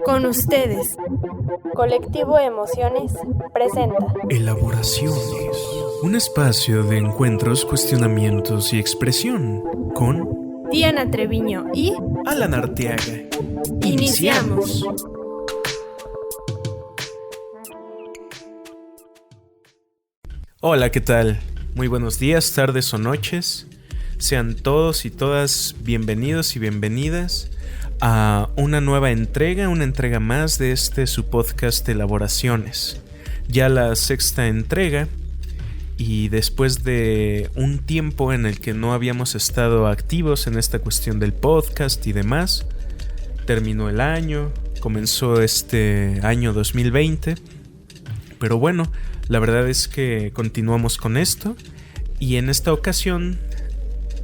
Con ustedes, Colectivo Emociones presenta Elaboraciones, un espacio de encuentros, cuestionamientos y expresión con Diana Treviño y Alan Arteaga. Iniciamos. Hola, ¿qué tal? Muy buenos días, tardes o noches. Sean todos y todas bienvenidos y bienvenidas a una nueva entrega, una entrega más de su podcast Elaboraciones. Ya la sexta entrega, y después de un tiempo en el que no habíamos estado activos en esta cuestión del podcast y demás, terminó el año, comenzó este año 2020, pero bueno, la verdad es que continuamos con esto, y en esta ocasión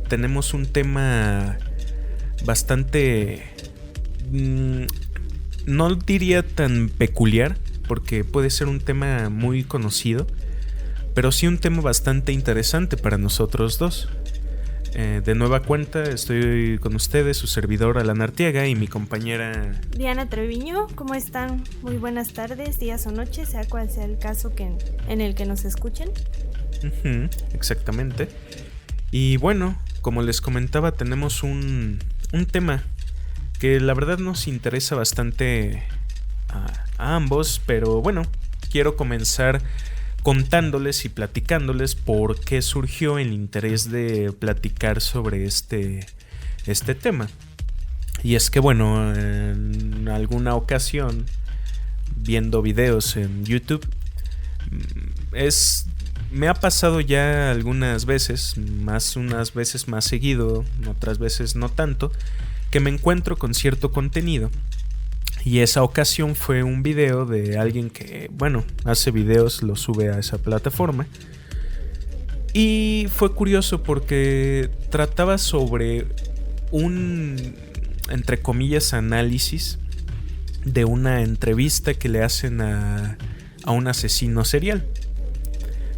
tenemos un tema bastante, no diría tan peculiar, porque puede ser un tema muy conocido, pero sí un tema bastante interesante para nosotros dos. De nueva cuenta estoy con ustedes, su servidor Alan Arteaga y mi compañera Diana Treviño. ¿Cómo están? Muy buenas tardes, días o noches, sea cual sea el caso en el que nos escuchen. Exactamente. Y bueno, como les comentaba, tenemos un tema que la verdad nos interesa bastante a ambos, pero bueno, quiero comenzar contándoles y platicándoles por qué surgió el interés de platicar sobre este tema. Y es que bueno, en alguna ocasión, viendo videos en YouTube, me ha pasado ya algunas veces, unas veces más seguido, otras veces no tanto, que me encuentro con cierto contenido. Y esa ocasión fue un video de alguien que, bueno, hace videos, lo sube a esa plataforma. Y fue curioso porque trataba sobre un, entre comillas, análisis de una entrevista que le hacen a un asesino serial.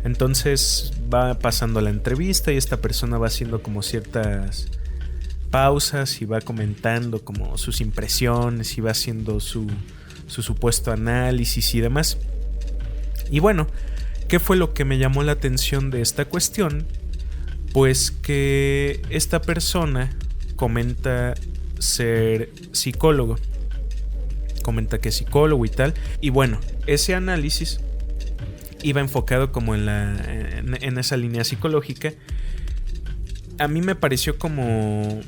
Entonces va pasando la entrevista y esta persona va haciendo como ciertas pausas y va comentando como sus impresiones y va haciendo su supuesto análisis y demás. Y bueno, ¿qué fue lo que me llamó la atención de esta cuestión? Pues que esta persona comenta ser psicólogo, comenta que es psicólogo y tal. Y bueno, ese análisis iba enfocado como en esa línea psicológica. A mí me pareció como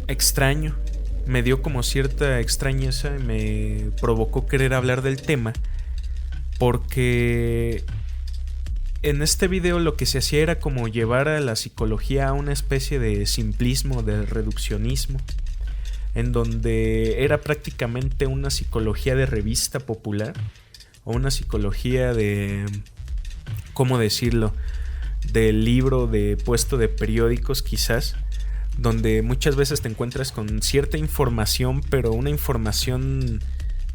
extraño, me dio como cierta extrañeza y me provocó querer hablar del tema, porque en este video lo que se hacía era como llevar a la psicología a una especie de simplismo, de reduccionismo, en donde era prácticamente una psicología de revista popular o una psicología de, ¿cómo decirlo?, del libro de puesto de periódicos quizás, donde muchas veces te encuentras con cierta información, pero una información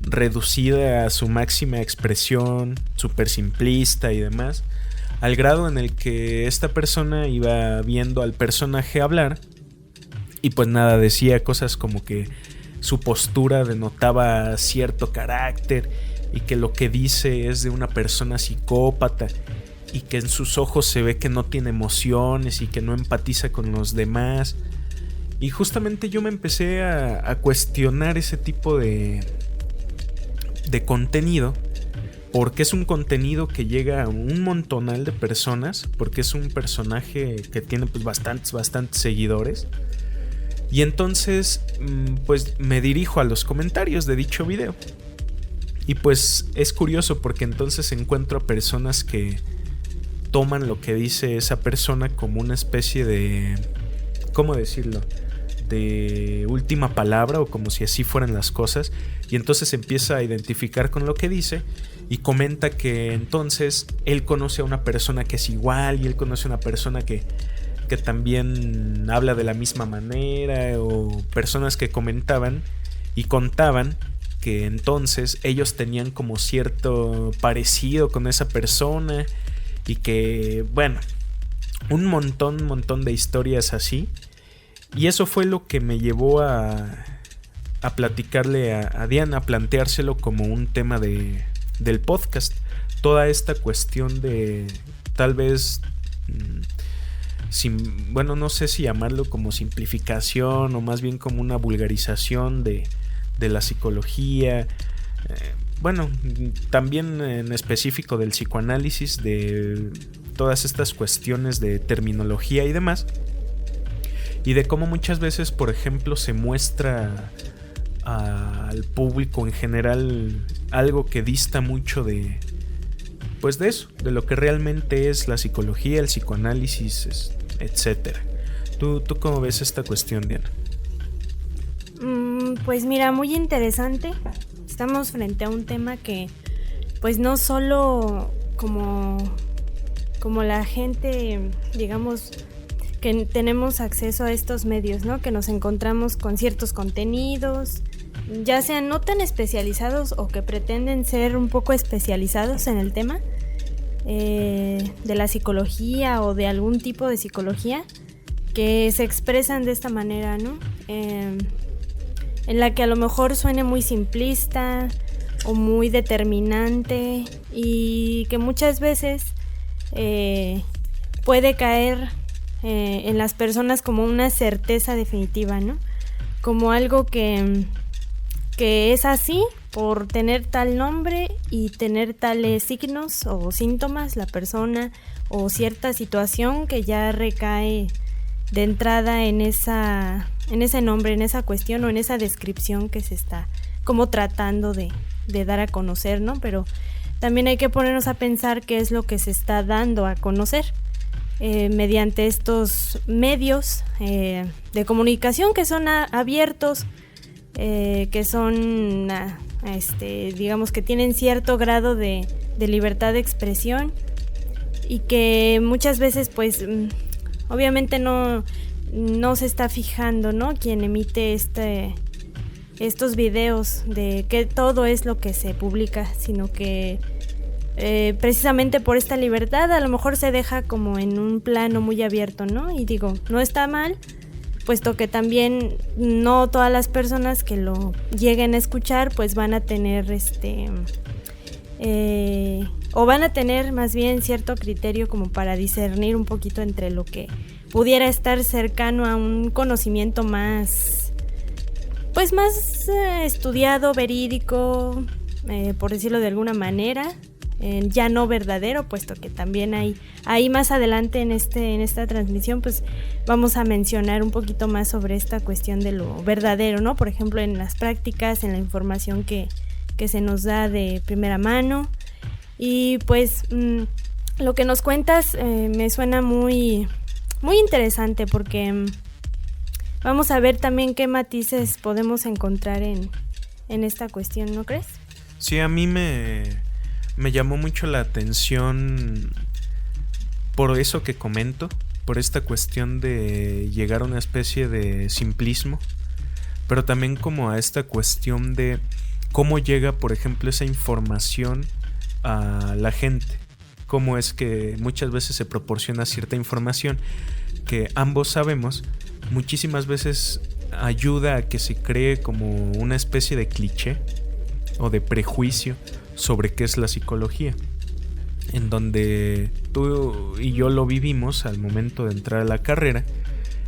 reducida a su máxima expresión, súper simplista y demás, al grado en el que esta persona iba viendo al personaje hablar y pues nada, decía cosas como que su postura denotaba cierto carácter y que lo que dice es de una persona psicópata y que en sus ojos se ve que no tiene emociones y que no empatiza con los demás. Y justamente yo me empecé a cuestionar ese tipo de contenido, porque es un contenido que llega a un montonal de personas, porque es un personaje que tiene pues bastantes seguidores. Y entonces pues me dirijo a los comentarios de dicho video. Y pues es curioso porque entonces encuentro a personas que toman lo que dice esa persona como una especie de, ¿cómo decirlo?, de última palabra, o como si así fueran las cosas, y entonces empieza a identificar con lo que dice y comenta que entonces él conoce a una persona que es igual y él conoce a una persona que también habla de la misma manera, o personas que comentaban y contaban que entonces ellos tenían como cierto parecido con esa persona y que, bueno, un montón de historias así. Y eso fue lo que me llevó a a platicarle a Diana, a planteárselo como un tema del podcast. Toda esta cuestión de tal vez, bueno, no sé si llamarlo como simplificación o más bien como una vulgarización de la psicología. Bueno, también en específico del psicoanálisis, de todas estas cuestiones de terminología y demás. Y de cómo muchas veces, por ejemplo, se muestra al público en general algo que dista mucho de eso, de lo que realmente es la psicología, el psicoanálisis, etcétera. ¿Tú cómo ves esta cuestión, Diana? Pues mira, muy interesante. Estamos frente a un tema que pues no solo como la gente, digamos, que tenemos acceso a estos medios, ¿no? Que nos encontramos con ciertos contenidos, ya sean no tan especializados o que pretenden ser un poco especializados en el tema de la psicología o de algún tipo de psicología, que se expresan de esta manera, ¿no? En la que a lo mejor suene muy simplista o muy determinante, y que muchas veces puede caer en las personas como una certeza definitiva, ¿no? Como algo que es así por tener tal nombre y tener tales signos o síntomas la persona, o cierta situación que ya recae de entrada en ese nombre, en esa cuestión o en esa descripción que se está como tratando de dar a conocer, ¿no? Pero también hay que ponernos a pensar qué es lo que se está dando a conocer mediante estos medios de comunicación que son abiertos, que son digamos que tienen cierto grado de libertad de expresión, y que muchas veces pues obviamente no se está fijando, ¿no? Quien emite estos videos de que todo es lo que se publica, sino que precisamente por esta libertad a lo mejor se deja como en un plano muy abierto, ¿no? Y digo, no está mal, puesto que también no todas las personas que lo lleguen a escuchar pues van a tener o van a tener más bien cierto criterio como para discernir un poquito entre lo que pudiera estar cercano a un conocimiento más estudiado, verídico, por decirlo de alguna manera, ya no verdadero, puesto que también ahí más adelante en esta transmisión pues vamos a mencionar un poquito más sobre esta cuestión de lo verdadero, ¿no? Por ejemplo, en las prácticas, en la información que se nos da de primera mano. Y pues lo que nos cuentas me suena muy, muy interesante, porque vamos a ver también qué matices podemos encontrar en esta cuestión, ¿no crees? Sí, a mí me llamó mucho la atención por eso que comento, por esta cuestión de llegar a una especie de simplismo, pero también como a esta cuestión de cómo llega, por ejemplo, esa información a la gente, cómo es que muchas veces se proporciona cierta información que ambos sabemos, muchísimas veces ayuda a que se cree como una especie de cliché o de prejuicio sobre qué es la psicología, en donde tú y yo lo vivimos al momento de entrar a la carrera,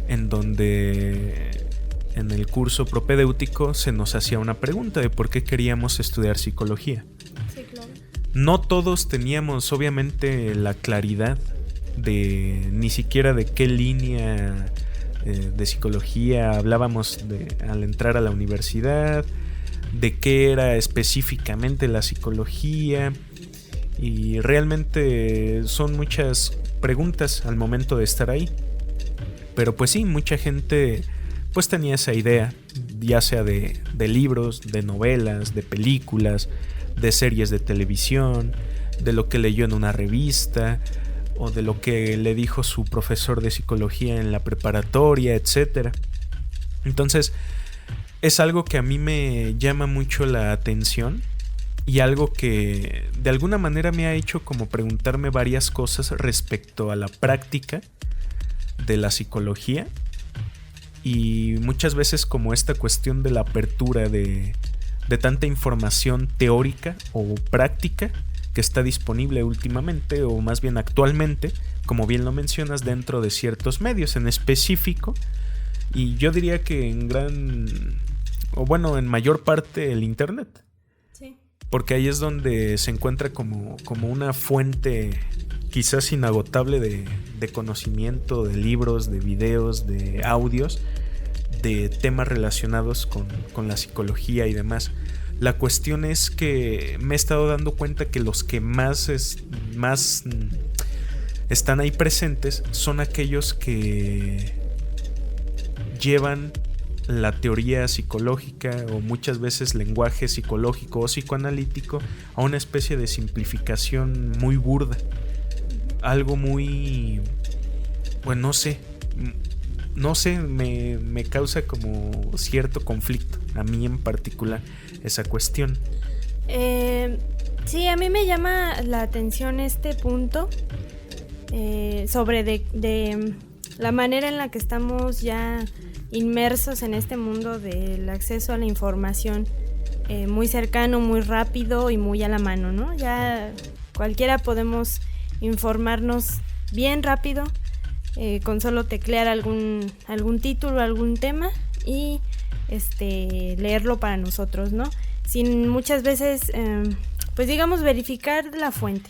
en donde en el curso propedéutico se nos hacía una pregunta de por qué queríamos estudiar psicología. Sí, claro. No todos teníamos obviamente la claridad de ni siquiera de qué línea de psicología hablábamos al entrar a la universidad, de qué era específicamente la psicología, y realmente son muchas preguntas al momento de estar ahí. Pero pues sí, mucha gente pues tenía esa idea, ya sea de libros, de novelas, de películas, de series de televisión, de lo que leyó en una revista, o de lo que le dijo su profesor de psicología en la preparatoria, etc. Entonces es algo que a mí me llama mucho la atención, y algo que de alguna manera me ha hecho como preguntarme varias cosas respecto a la práctica de la psicología, y muchas veces como esta cuestión de la apertura de tanta información teórica o práctica que está disponible últimamente, o más bien actualmente, como bien lo mencionas, dentro de ciertos medios en específico, y yo diría que en mayor parte el internet. Sí. Porque ahí es donde se encuentra como una fuente quizás inagotable de conocimiento, de libros, de videos, de audios, de temas relacionados con la psicología y demás. La cuestión es que me he estado dando cuenta que los que más están ahí presentes son aquellos que llevan la teoría psicológica o muchas veces lenguaje psicológico o psicoanalítico a una especie de simplificación muy burda. Algo muy... Bueno, no sé, me causa como cierto conflicto, a mí en particular, esa cuestión. Sí, a mí me llama la atención este punto sobre de la manera en la que estamos ya inmersos en este mundo del acceso a la información muy cercano, muy rápido y muy a la mano, ¿no? Ya cualquiera podemos informarnos bien rápido con solo teclear algún título, algún tema y leerlo para nosotros, ¿no? Sin muchas veces, pues digamos, verificar la fuente.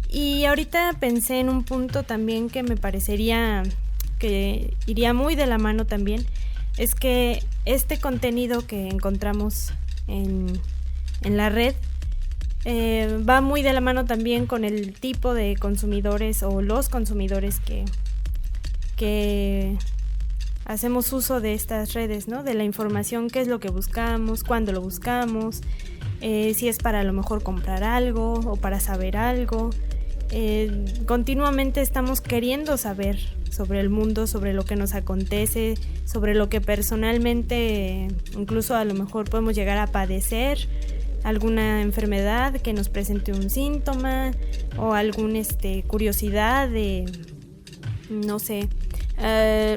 Y ahorita pensé en un punto también que me parecería que iría muy de la mano también, es que este contenido que encontramos en la red va muy de la mano también con el tipo de consumidores o los consumidores que hacemos uso de estas redes, ¿no? De la información, qué es lo que buscamos, cuándo lo buscamos, si es para a lo mejor comprar algo o para saber algo. Continuamente estamos queriendo saber sobre el mundo, sobre lo que nos acontece, sobre lo que personalmente incluso a lo mejor podemos llegar a padecer, alguna enfermedad que nos presente un síntoma o alguna curiosidad de, no sé,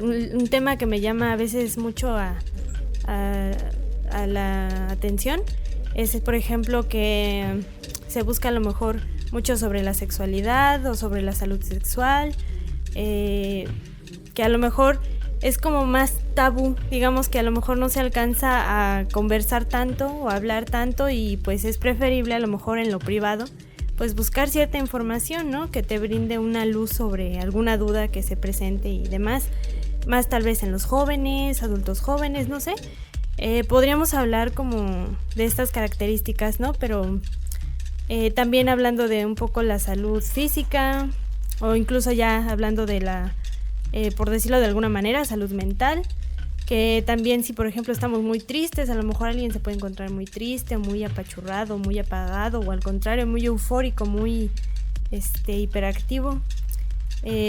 un tema que me llama a veces mucho a la atención es, por ejemplo, que se busca a lo mejor mucho sobre la sexualidad o sobre la salud sexual, que a lo mejor es como más tabú, digamos que a lo mejor no se alcanza a conversar tanto o a hablar tanto y pues es preferible a lo mejor en lo privado pues buscar cierta información, ¿no? Que te brinde una luz sobre alguna duda que se presente y demás, más tal vez en los jóvenes, adultos jóvenes, no sé. Podríamos hablar como de estas características, ¿no? Pero también hablando de un poco la salud física o incluso ya hablando de la, por decirlo de alguna manera, salud mental, que también si por ejemplo estamos muy tristes, a lo mejor alguien se puede encontrar muy triste, muy apachurrado, muy apagado o al contrario muy eufórico, muy hiperactivo.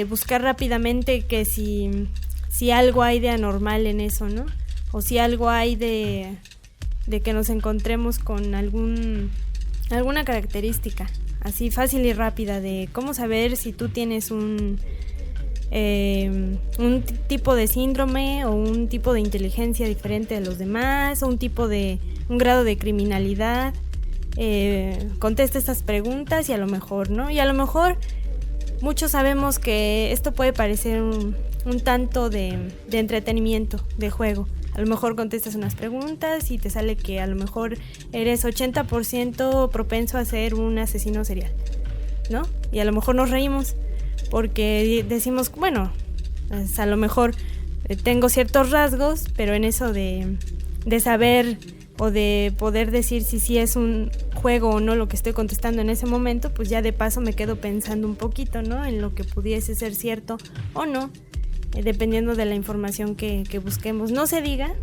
Buscar rápidamente que si algo hay de anormal en eso, ¿no? O si algo hay de que nos encontremos con alguna característica así fácil y rápida de cómo saber si tú tienes un tipo de síndrome o un tipo de inteligencia diferente de los demás o un grado de criminalidad. Contesta estas preguntas y a lo mejor, ¿no? Y a lo mejor muchos sabemos que esto puede parecer un tanto de entretenimiento, de juego. A lo mejor contestas unas preguntas y te sale que a lo mejor eres 80% propenso a ser un asesino serial, ¿no? Y a lo mejor nos reímos porque decimos, bueno, pues a lo mejor tengo ciertos rasgos, pero en eso de saber o de poder decir si sí es un juego o no lo que estoy contestando en ese momento, pues ya de paso me quedo pensando un poquito, ¿no? En lo que pudiese ser cierto o no. Dependiendo de la información que busquemos. No se diga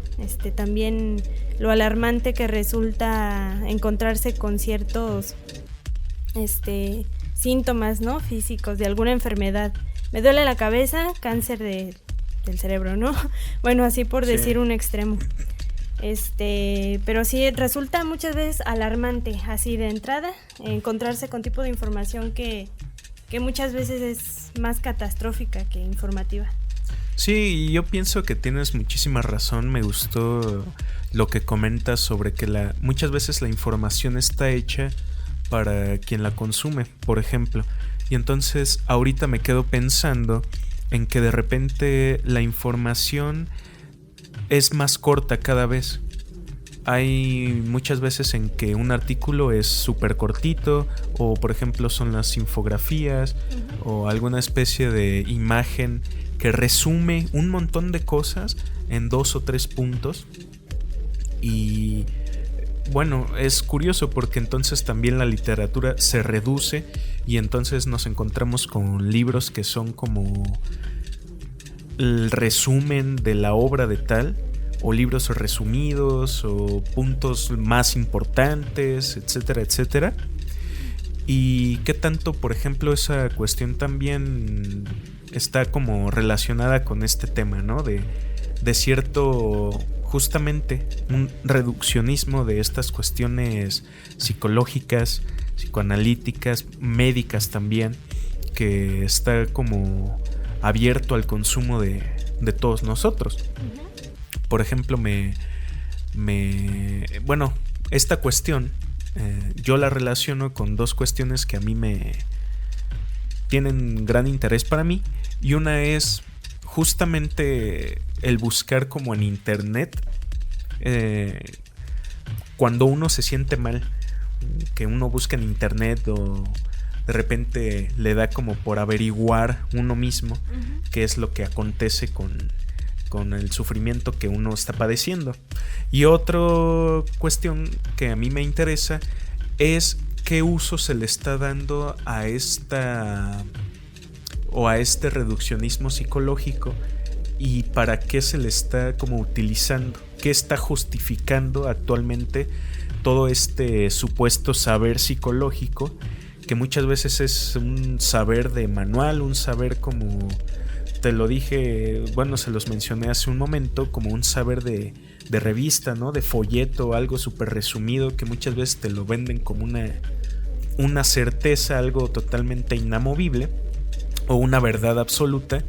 también lo alarmante que resulta encontrarse con ciertos síntomas, ¿no? Físicos de alguna enfermedad. Me duele la cabeza, cáncer del cerebro, ¿no? Bueno, así por decir un extremo. Pero sí resulta muchas veces alarmante, así de entrada, encontrarse con tipo de información que muchas veces es más catastrófica que informativa. Sí, yo pienso que tienes muchísima razón. Me gustó lo que comentas sobre que muchas veces la información está hecha para quien la consume, por ejemplo. Y entonces ahorita me quedo pensando en que de repente la información es más corta cada vez. Hay muchas veces en que un artículo es súper cortito, o por ejemplo son las infografías, o alguna especie de imagen que resume un montón de cosas en 2 o 3 puntos. Y bueno, es curioso porque entonces también la literatura se reduce y entonces nos encontramos con libros que son como el resumen de la obra de tal, o libros resumidos, o puntos más importantes, etcétera, etcétera. Y qué tanto, por ejemplo, esa cuestión también está como relacionada con este tema, ¿no? De cierto, justamente, un reduccionismo de estas cuestiones psicológicas, psicoanalíticas, médicas también, que está como abierto al consumo de todos nosotros. Por ejemplo, bueno, esta cuestión yo la relaciono con 2 cuestiones que a mí me tienen gran interés para mí, y una es justamente el buscar como en internet, cuando uno se siente mal, que uno busca en internet, o de repente le da como por averiguar uno mismo qué es lo que acontece con el sufrimiento que uno está padeciendo. Y otra cuestión que a mí me interesa es qué uso se le está dando a este reduccionismo psicológico, y para qué se le está como utilizando, qué está justificando actualmente todo este supuesto saber psicológico, que muchas veces es un saber de manual, un saber como te lo dije, bueno, se los mencioné hace un momento, como un saber de revista, ¿no? De folleto, algo súper resumido, que muchas veces te lo venden como una certeza, algo totalmente inamovible, o una verdad absoluta,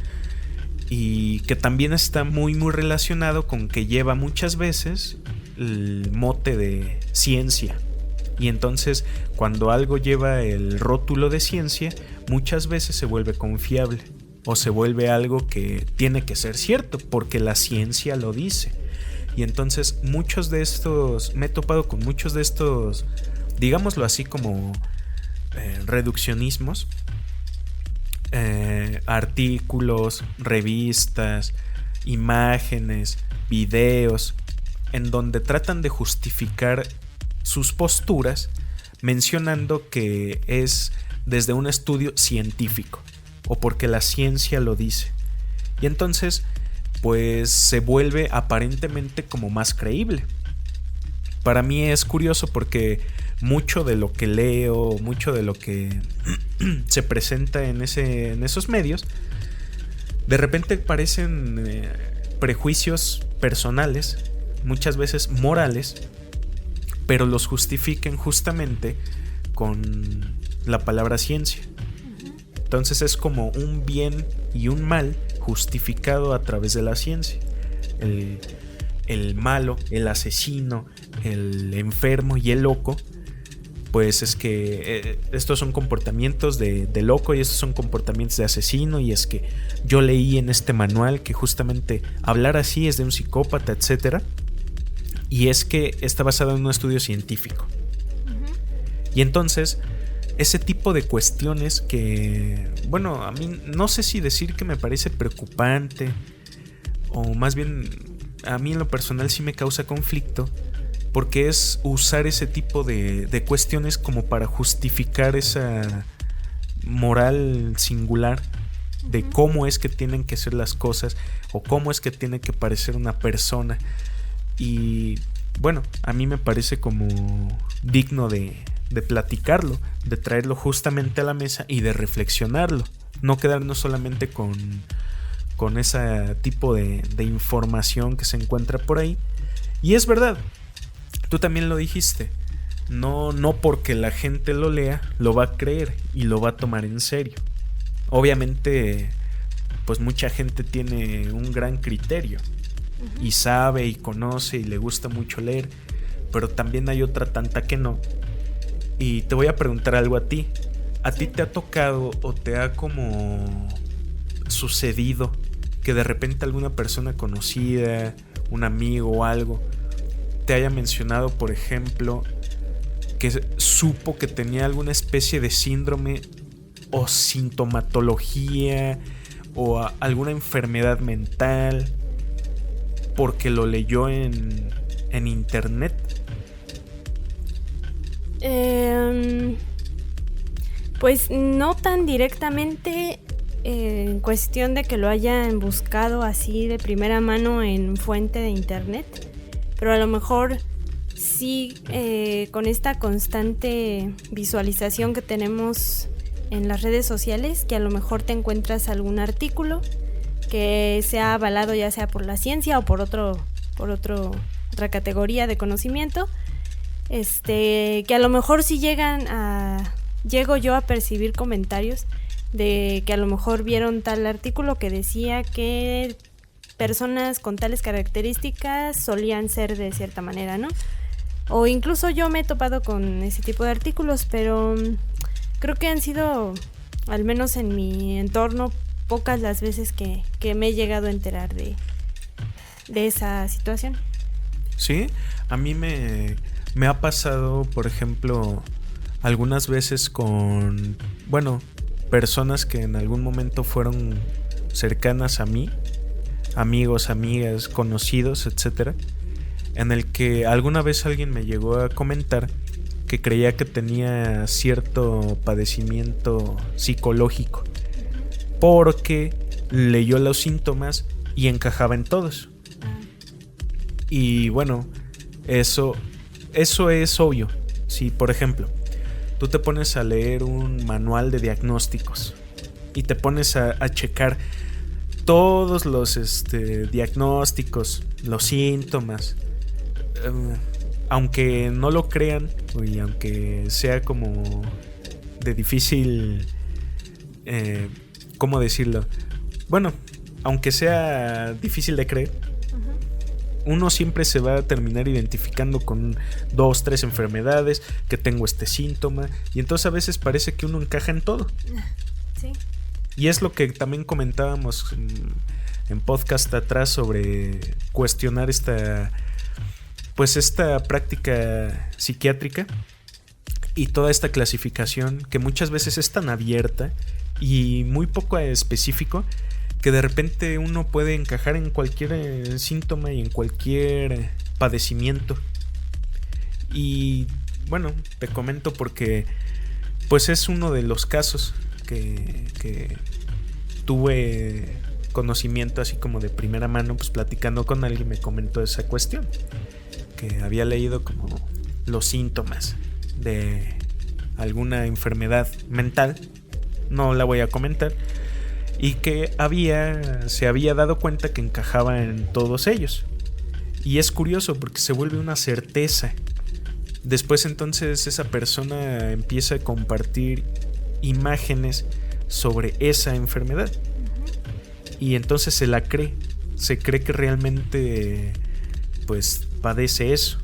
y que también está muy muy relacionado con que lleva muchas veces el mote de ciencia. Y entonces, cuando algo lleva el rótulo de ciencia, muchas veces se vuelve confiable, o se vuelve algo que tiene que ser cierto porque la ciencia lo dice. Y entonces muchos de estos, me he topado con muchos de estos, digámoslo así, como reduccionismos, artículos, revistas, imágenes, videos, en donde tratan de justificar sus posturas mencionando que es desde un estudio científico, o porque la ciencia lo dice. Y entonces, pues se vuelve aparentemente como más creíble. Para mí es curioso porque mucho de lo que leo, mucho de lo que se presenta en esos medios, de repente parecen prejuicios personales, muchas veces morales, pero los justifiquen justamente con la palabra ciencia. Entonces es como un bien y un mal justificado a través de la ciencia. El malo, el asesino, el enfermo y el loco, pues es que estos son comportamientos de loco, y estos son comportamientos de asesino, y es que yo leí en este manual que justamente hablar así es de un psicópata, etcétera. Y es que está basado en un estudio científico. Y entonces ese tipo de cuestiones que, bueno, a mí no sé si decir que me parece preocupante, o más bien a mí en lo personal sí me causa conflicto, porque es usar ese tipo de cuestiones como para justificar esa moral singular de cómo es que tienen que ser las cosas, o cómo es que tiene que parecer una persona. Y bueno, a mí me parece como digno de platicarlo, de traerlo justamente a la mesa y de reflexionarlo, no quedarnos solamente con ese tipo de información que se encuentra por ahí. Y es verdad, tú también lo dijiste, no porque la gente lo lea lo va a creer y lo va a tomar en serio. Obviamente pues mucha gente tiene un gran criterio y sabe y conoce y le gusta mucho leer, pero también hay otra tanta que no. Y te voy a preguntar algo a ti. ¿A ti te ha tocado o te ha como sucedido que de repente alguna persona conocida, un amigo o algo, te haya mencionado, por ejemplo, que supo que tenía alguna especie de síndrome o sintomatología o alguna enfermedad mental porque lo leyó en internet? Pues no tan directamente, en cuestión de que lo hayan buscado así de primera mano en fuente de internet, pero a lo mejor sí, con esta constante visualización que tenemos en las redes sociales, que a lo mejor te encuentras algún artículo que sea avalado ya sea por la ciencia o por otra categoría de conocimiento, que a lo mejor sí llego yo a percibir comentarios de que a lo mejor vieron tal artículo que decía que personas con tales características solían ser de cierta manera, ¿no? O incluso yo me he topado con ese tipo de artículos, pero creo que han sido, al menos en mi entorno, pocas las veces que me he llegado a enterar de esa situación. Sí, a mí me ha pasado, por ejemplo, algunas veces con, personas que en algún momento fueron cercanas a mí, amigos, amigas, conocidos, etcétera, en el que alguna vez alguien me llegó a comentar que creía que tenía cierto padecimiento psicológico porque leyó los síntomas y encajaba en todos. Y bueno, eso es obvio. Si, por ejemplo, tú te pones a leer un manual de diagnósticos y te pones a checar todos los diagnósticos, los síntomas, aunque no lo crean y aunque sea como de difícil, ¿cómo decirlo? Bueno, aunque sea difícil de creer, uno siempre se va a terminar identificando con 2, 3 enfermedades, que tengo este síntoma, y entonces a veces parece que uno encaja en todo. Sí. Y es lo que también comentábamos en podcast atrás sobre cuestionar esta práctica psiquiátrica y toda esta clasificación que muchas veces es tan abierta y muy poco específico, que de repente uno puede encajar en cualquier síntoma y en cualquier padecimiento. Y bueno, te comento porque pues es uno de los casos que tuve conocimiento así como de primera mano, pues platicando con alguien me comentó esa cuestión, que había leído como los síntomas de alguna enfermedad mental, no la voy a comentar, y que se había dado cuenta que encajaba en todos ellos. Y es curioso porque se vuelve una certeza. Después entonces esa persona empieza a compartir imágenes sobre esa enfermedad. Y entonces se cree que realmente pues padece eso.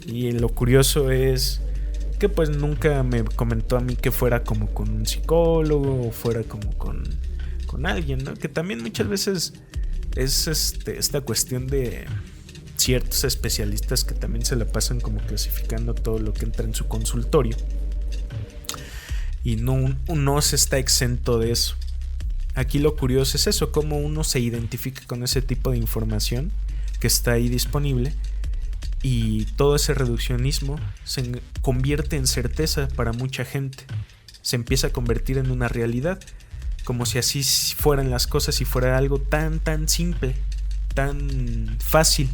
Y lo curioso es que pues nunca me comentó a mí que fuera como con un psicólogo o fuera como con alguien, ¿no? Que también muchas veces es esta cuestión de ciertos especialistas que también se la pasan como clasificando todo lo que entra en su consultorio, y no se está exento de eso. Aquí lo curioso es eso, cómo uno se identifica con ese tipo de información que está ahí disponible, y todo ese reduccionismo se convierte en certeza para mucha gente, se empieza a convertir en una realidad, como si así fueran las cosas y fuera algo tan simple, tan fácil.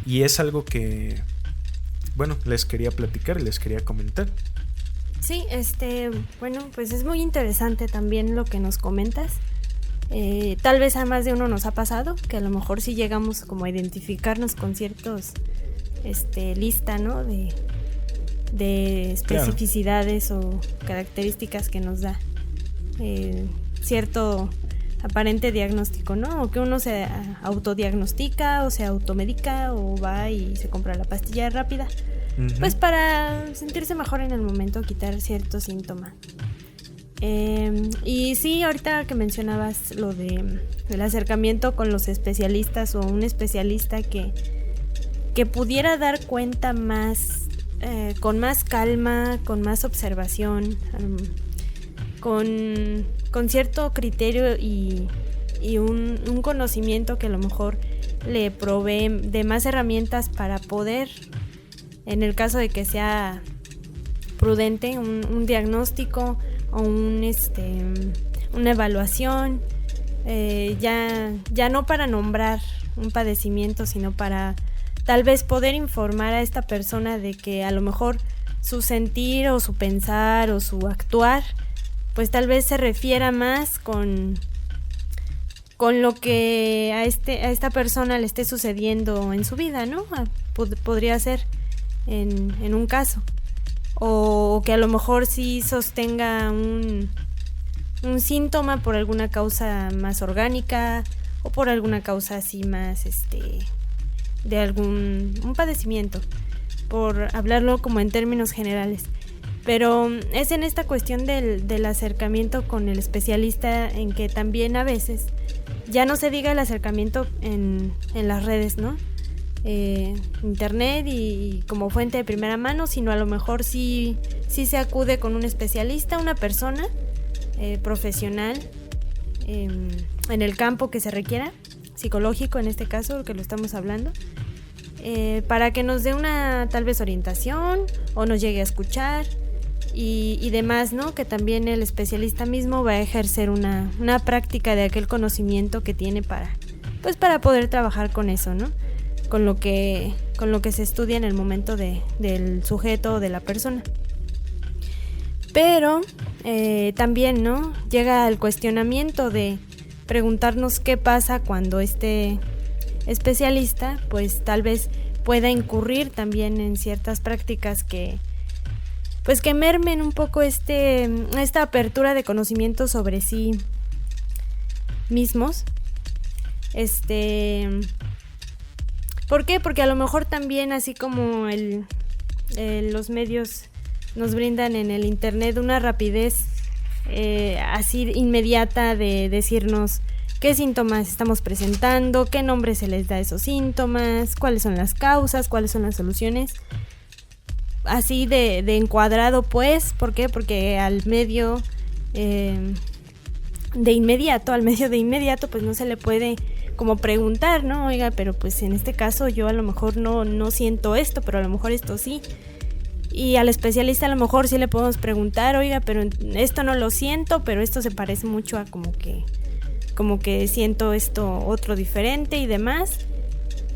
Y es algo que, les quería platicar y les quería comentar. Sí, pues es muy interesante también lo que nos comentas. Tal vez a más de uno nos ha pasado, que a lo mejor sí llegamos como a identificarnos con ciertos, lista, ¿no? De especificidades, claro, o características que nos da cierto aparente diagnóstico, ¿no? O que uno se autodiagnostica o se automedica o va y se compra la pastilla rápida, pues para sentirse mejor en el momento, quitar cierto síntoma. Y sí, ahorita que mencionabas lo del acercamiento con los especialistas o un especialista que pudiera dar cuenta más, con más calma, con más observación, con cierto criterio y un conocimiento que a lo mejor le provee de más herramientas para poder, en el caso de que sea prudente, un diagnóstico o una evaluación, ya no para nombrar un padecimiento, sino para tal vez poder informar a esta persona de que a lo mejor su sentir o su pensar o su actuar, pues tal vez se refiera más con lo que a esta persona le esté sucediendo en su vida, ¿no? Podría ser en un caso. O que a lo mejor sí sostenga un síntoma por alguna causa más orgánica o por alguna causa así más de un padecimiento, por hablarlo como en términos generales. Pero es en esta cuestión del acercamiento con el especialista en que también a veces ya no se diga el acercamiento en las redes, ¿no? Internet y como fuente de primera mano, sino a lo mejor sí se acude con un especialista, una persona profesional en el campo que se requiera, psicológico en este caso, que lo estamos hablando, para que nos dé una tal vez orientación o nos llegue a escuchar y demás, ¿no? Que también el especialista mismo va a ejercer una práctica de aquel conocimiento que tiene para poder trabajar con eso, ¿no? Con lo que se estudia en el momento del sujeto o de la persona. Pero también, ¿no? Llega el cuestionamiento de preguntarnos qué pasa cuando este especialista pues tal vez pueda incurrir también en ciertas prácticas que mermen un poco esta apertura de conocimiento sobre sí mismos. ¿Por qué? Porque a lo mejor también, así como los medios nos brindan en el internet una rapidez así inmediata de decirnos qué síntomas estamos presentando, qué nombre se les da a esos síntomas, cuáles son las causas, cuáles son las soluciones, así de encuadrado, pues. ¿Por qué? Porque al medio de inmediato pues no se le puede como preguntar, ¿no? Oiga, pero pues en este caso yo a lo mejor no siento esto, pero a lo mejor esto sí. Y al especialista a lo mejor sí le podemos preguntar, oiga, pero esto no lo siento, pero esto se parece mucho a como que siento esto otro diferente y demás.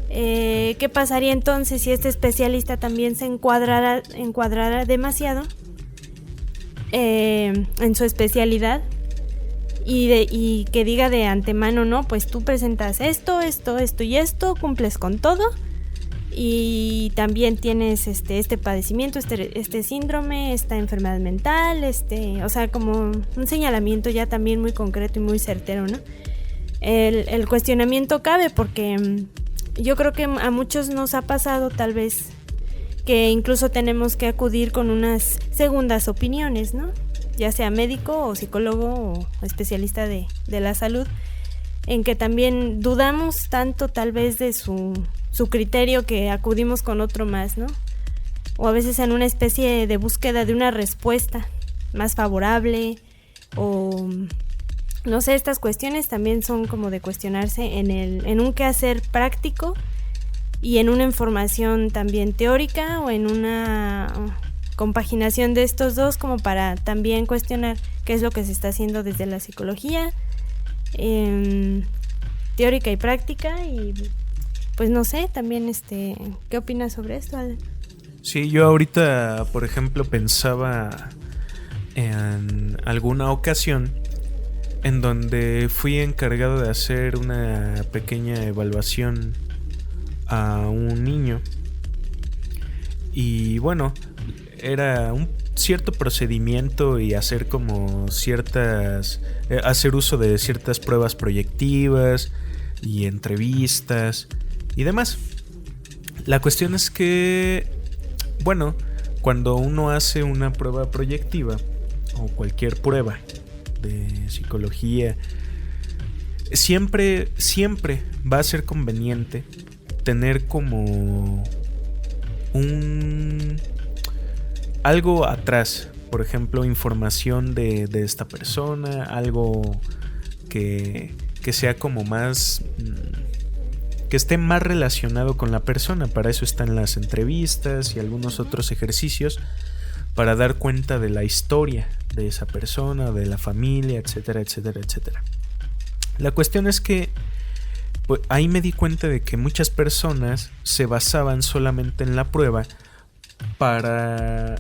¿Qué pasaría entonces si este especialista también se encuadrara demasiado en su especialidad? Y que diga de antemano, no, pues tú presentas esto y esto, cumples con todo y también tienes este padecimiento, este síndrome, esta enfermedad mental, o sea, como un señalamiento ya también muy concreto y muy certero, ¿no? El cuestionamiento cabe porque yo creo que a muchos nos ha pasado tal vez que incluso tenemos que acudir con unas segundas opiniones, ¿no? Ya sea médico o psicólogo o especialista de la salud, en que también dudamos tanto tal vez de su criterio que acudimos con otro más, ¿no? O a veces en una especie de búsqueda de una respuesta más favorable o no sé, estas cuestiones también son como de cuestionarse en un quehacer práctico y en una información también teórica o en una compaginación de estos dos, como para también cuestionar qué es lo que se está haciendo desde la psicología teórica y práctica. Y pues no sé, también ¿qué opinas sobre esto, Alan? Sí, yo ahorita, por ejemplo, pensaba en alguna ocasión en donde fui encargado de hacer una pequeña evaluación a un niño. Y bueno, era un cierto procedimiento y hacer como hacer uso de ciertas pruebas proyectivas y entrevistas y demás. La cuestión es que, bueno, cuando uno hace una prueba proyectiva o cualquier prueba de psicología, siempre va a ser conveniente tener como algo atrás, por ejemplo, información de esta persona, algo que sea como más, que esté más relacionado con la persona. Para eso están las entrevistas y algunos otros ejercicios para dar cuenta de la historia de esa persona, de la familia, etcétera, etcétera, etcétera. La cuestión es que pues, ahí me di cuenta de que muchas personas se basaban solamente en la prueba para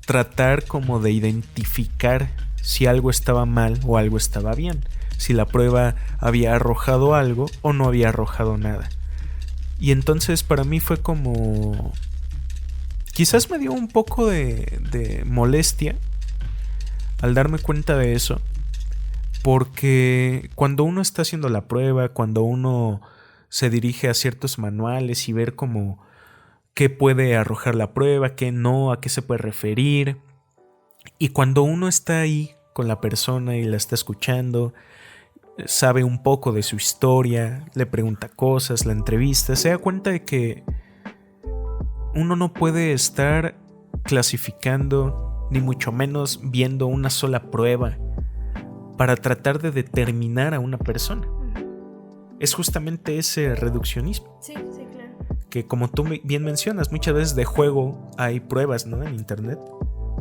tratar como de identificar si algo estaba mal o algo estaba bien, si la prueba había arrojado algo o no había arrojado nada. Y entonces para mí fue como, quizás me dio un poco de molestia al darme cuenta de eso, porque cuando uno está haciendo la prueba, cuando uno se dirige a ciertos manuales y ver como qué puede arrojar la prueba, qué no, a qué se puede referir, y cuando uno está ahí con la persona y la está escuchando, sabe un poco de su historia, le pregunta cosas, la entrevista, se da cuenta de que uno no puede estar clasificando, ni mucho menos viendo una sola prueba para tratar de determinar a una persona. Es justamente ese reduccionismo. Sí, claro. Que como tú bien mencionas, muchas veces de juego hay pruebas, ¿no? En internet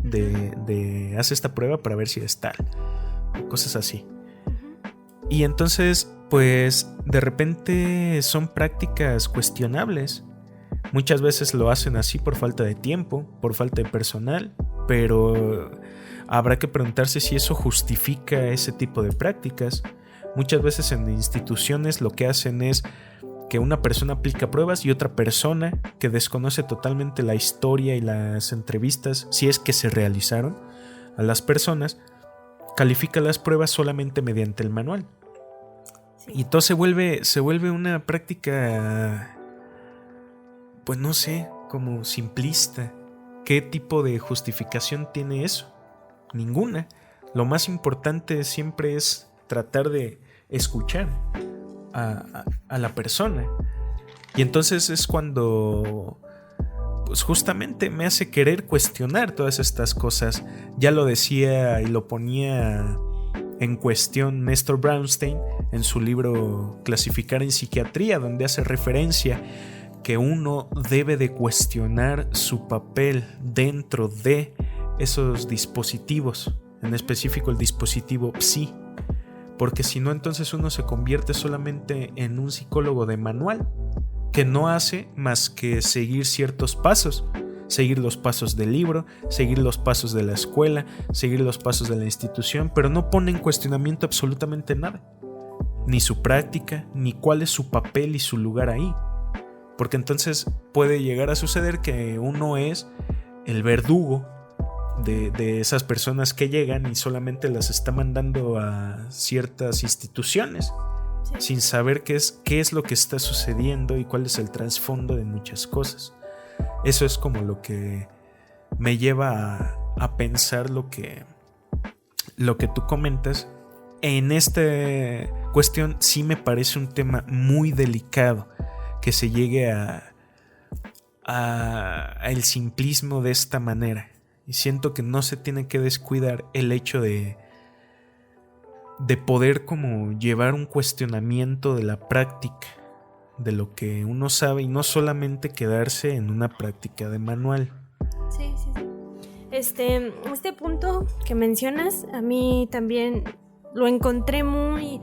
de haz esta prueba para ver si es tal, o cosas así. Y entonces, pues de repente son prácticas cuestionables. Muchas veces lo hacen así por falta de tiempo, por falta de personal, pero habrá que preguntarse si eso justifica ese tipo de prácticas. Muchas veces en instituciones lo que hacen es que una persona aplica pruebas y otra persona que desconoce totalmente la historia y las entrevistas, si es que se realizaron a las personas, califica las pruebas solamente mediante el manual. Sí. Y entonces se vuelve una práctica, pues no sé, como simplista. ¿Qué tipo de justificación tiene eso? Ninguna. Lo más importante siempre es tratar de escuchar a la persona. Y entonces es cuando pues justamente me hace querer cuestionar todas estas cosas. Ya lo decía y lo ponía en cuestión Néstor Brownstein en su libro Clasificar en Psiquiatría, donde hace referencia que uno debe de cuestionar su papel dentro de esos dispositivos, en específico el dispositivo PSI, porque si no, entonces uno se convierte solamente en un psicólogo de manual que no hace más que seguir ciertos pasos, seguir los pasos del libro, seguir los pasos de la escuela, seguir los pasos de la institución, pero no pone en cuestionamiento absolutamente nada, ni su práctica, ni cuál es su papel y su lugar ahí, porque entonces puede llegar a suceder que uno es el verdugo de esas personas que llegan y solamente las está mandando a ciertas instituciones, sí, sin saber qué es lo que está sucediendo y cuál es el trasfondo de muchas cosas. Eso es como lo que me lleva a pensar lo que tú comentas. En esta cuestión sí me parece un tema muy delicado que se llegue a el simplismo de esta manera. Y siento que no se tiene que descuidar el hecho de poder como llevar un cuestionamiento de la práctica, de lo que uno sabe, y no solamente quedarse en una práctica de manual. Sí. Este punto que mencionas, a mí también lo encontré muy,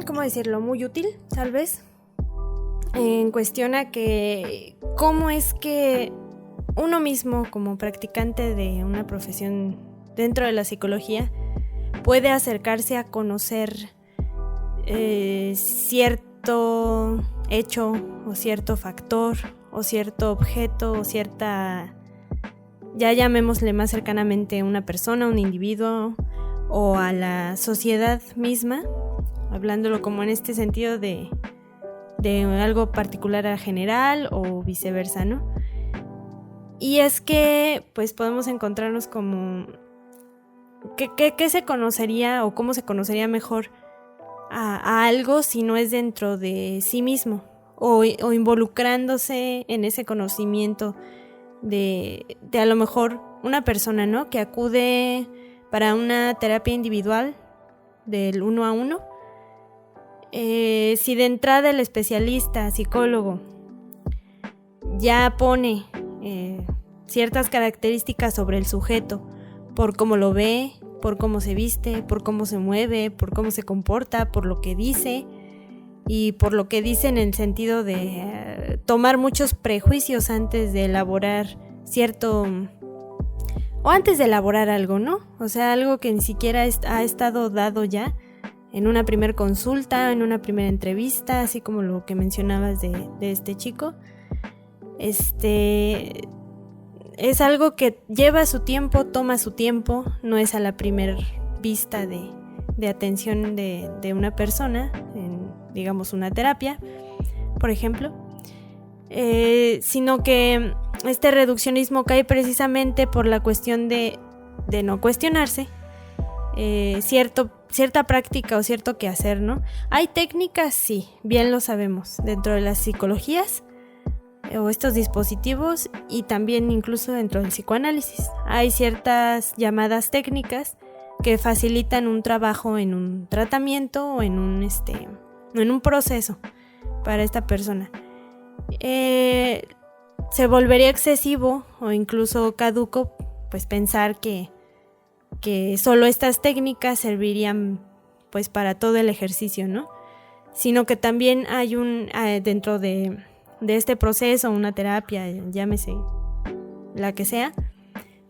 ¿cómo decirlo? Muy útil, tal vez, en cuestión a que cómo es que uno mismo, como practicante de una profesión dentro de la psicología, puede acercarse a conocer cierto hecho o cierto factor o cierto objeto o cierta, ya llamémosle más cercanamente, una persona, un individuo o a la sociedad misma, hablándolo como en este sentido de algo particular a general o viceversa, ¿no? Y es que pues podemos encontrarnos como ¿qué se conocería o cómo se conocería mejor a algo si no es dentro de sí mismo o involucrándose en ese conocimiento de a lo mejor una persona, ¿no? Que acude para una terapia individual del 1 a 1. Si de entrada el especialista, psicólogo, ya pone ciertas características sobre el sujeto por cómo lo ve, por cómo se viste, por cómo se mueve, por cómo se comporta, por lo que dice y por lo que dice en el sentido de tomar muchos prejuicios antes de elaborar o antes de elaborar algo, ¿no? O sea, algo que ni siquiera ha estado dado ya en una primera consulta, en una primera entrevista, así como lo que mencionabas de este chico. Es algo que lleva su tiempo, toma su tiempo, no es a la primera vista de atención de una persona, en, digamos, una terapia, por ejemplo, sino que este reduccionismo cae precisamente por la cuestión de no cuestionarse cierta práctica o cierto quehacer, ¿no? Hay técnicas, sí, bien lo sabemos, dentro de las psicologías o estos dispositivos y también incluso dentro del psicoanálisis. Hay ciertas llamadas técnicas que facilitan un trabajo en un tratamiento o en un proceso para esta persona. Se volvería excesivo o incluso caduco pues pensar que solo estas técnicas servirían pues para todo el ejercicio, ¿no? Sino que también hay dentro de este proceso, una terapia, llámese la que sea,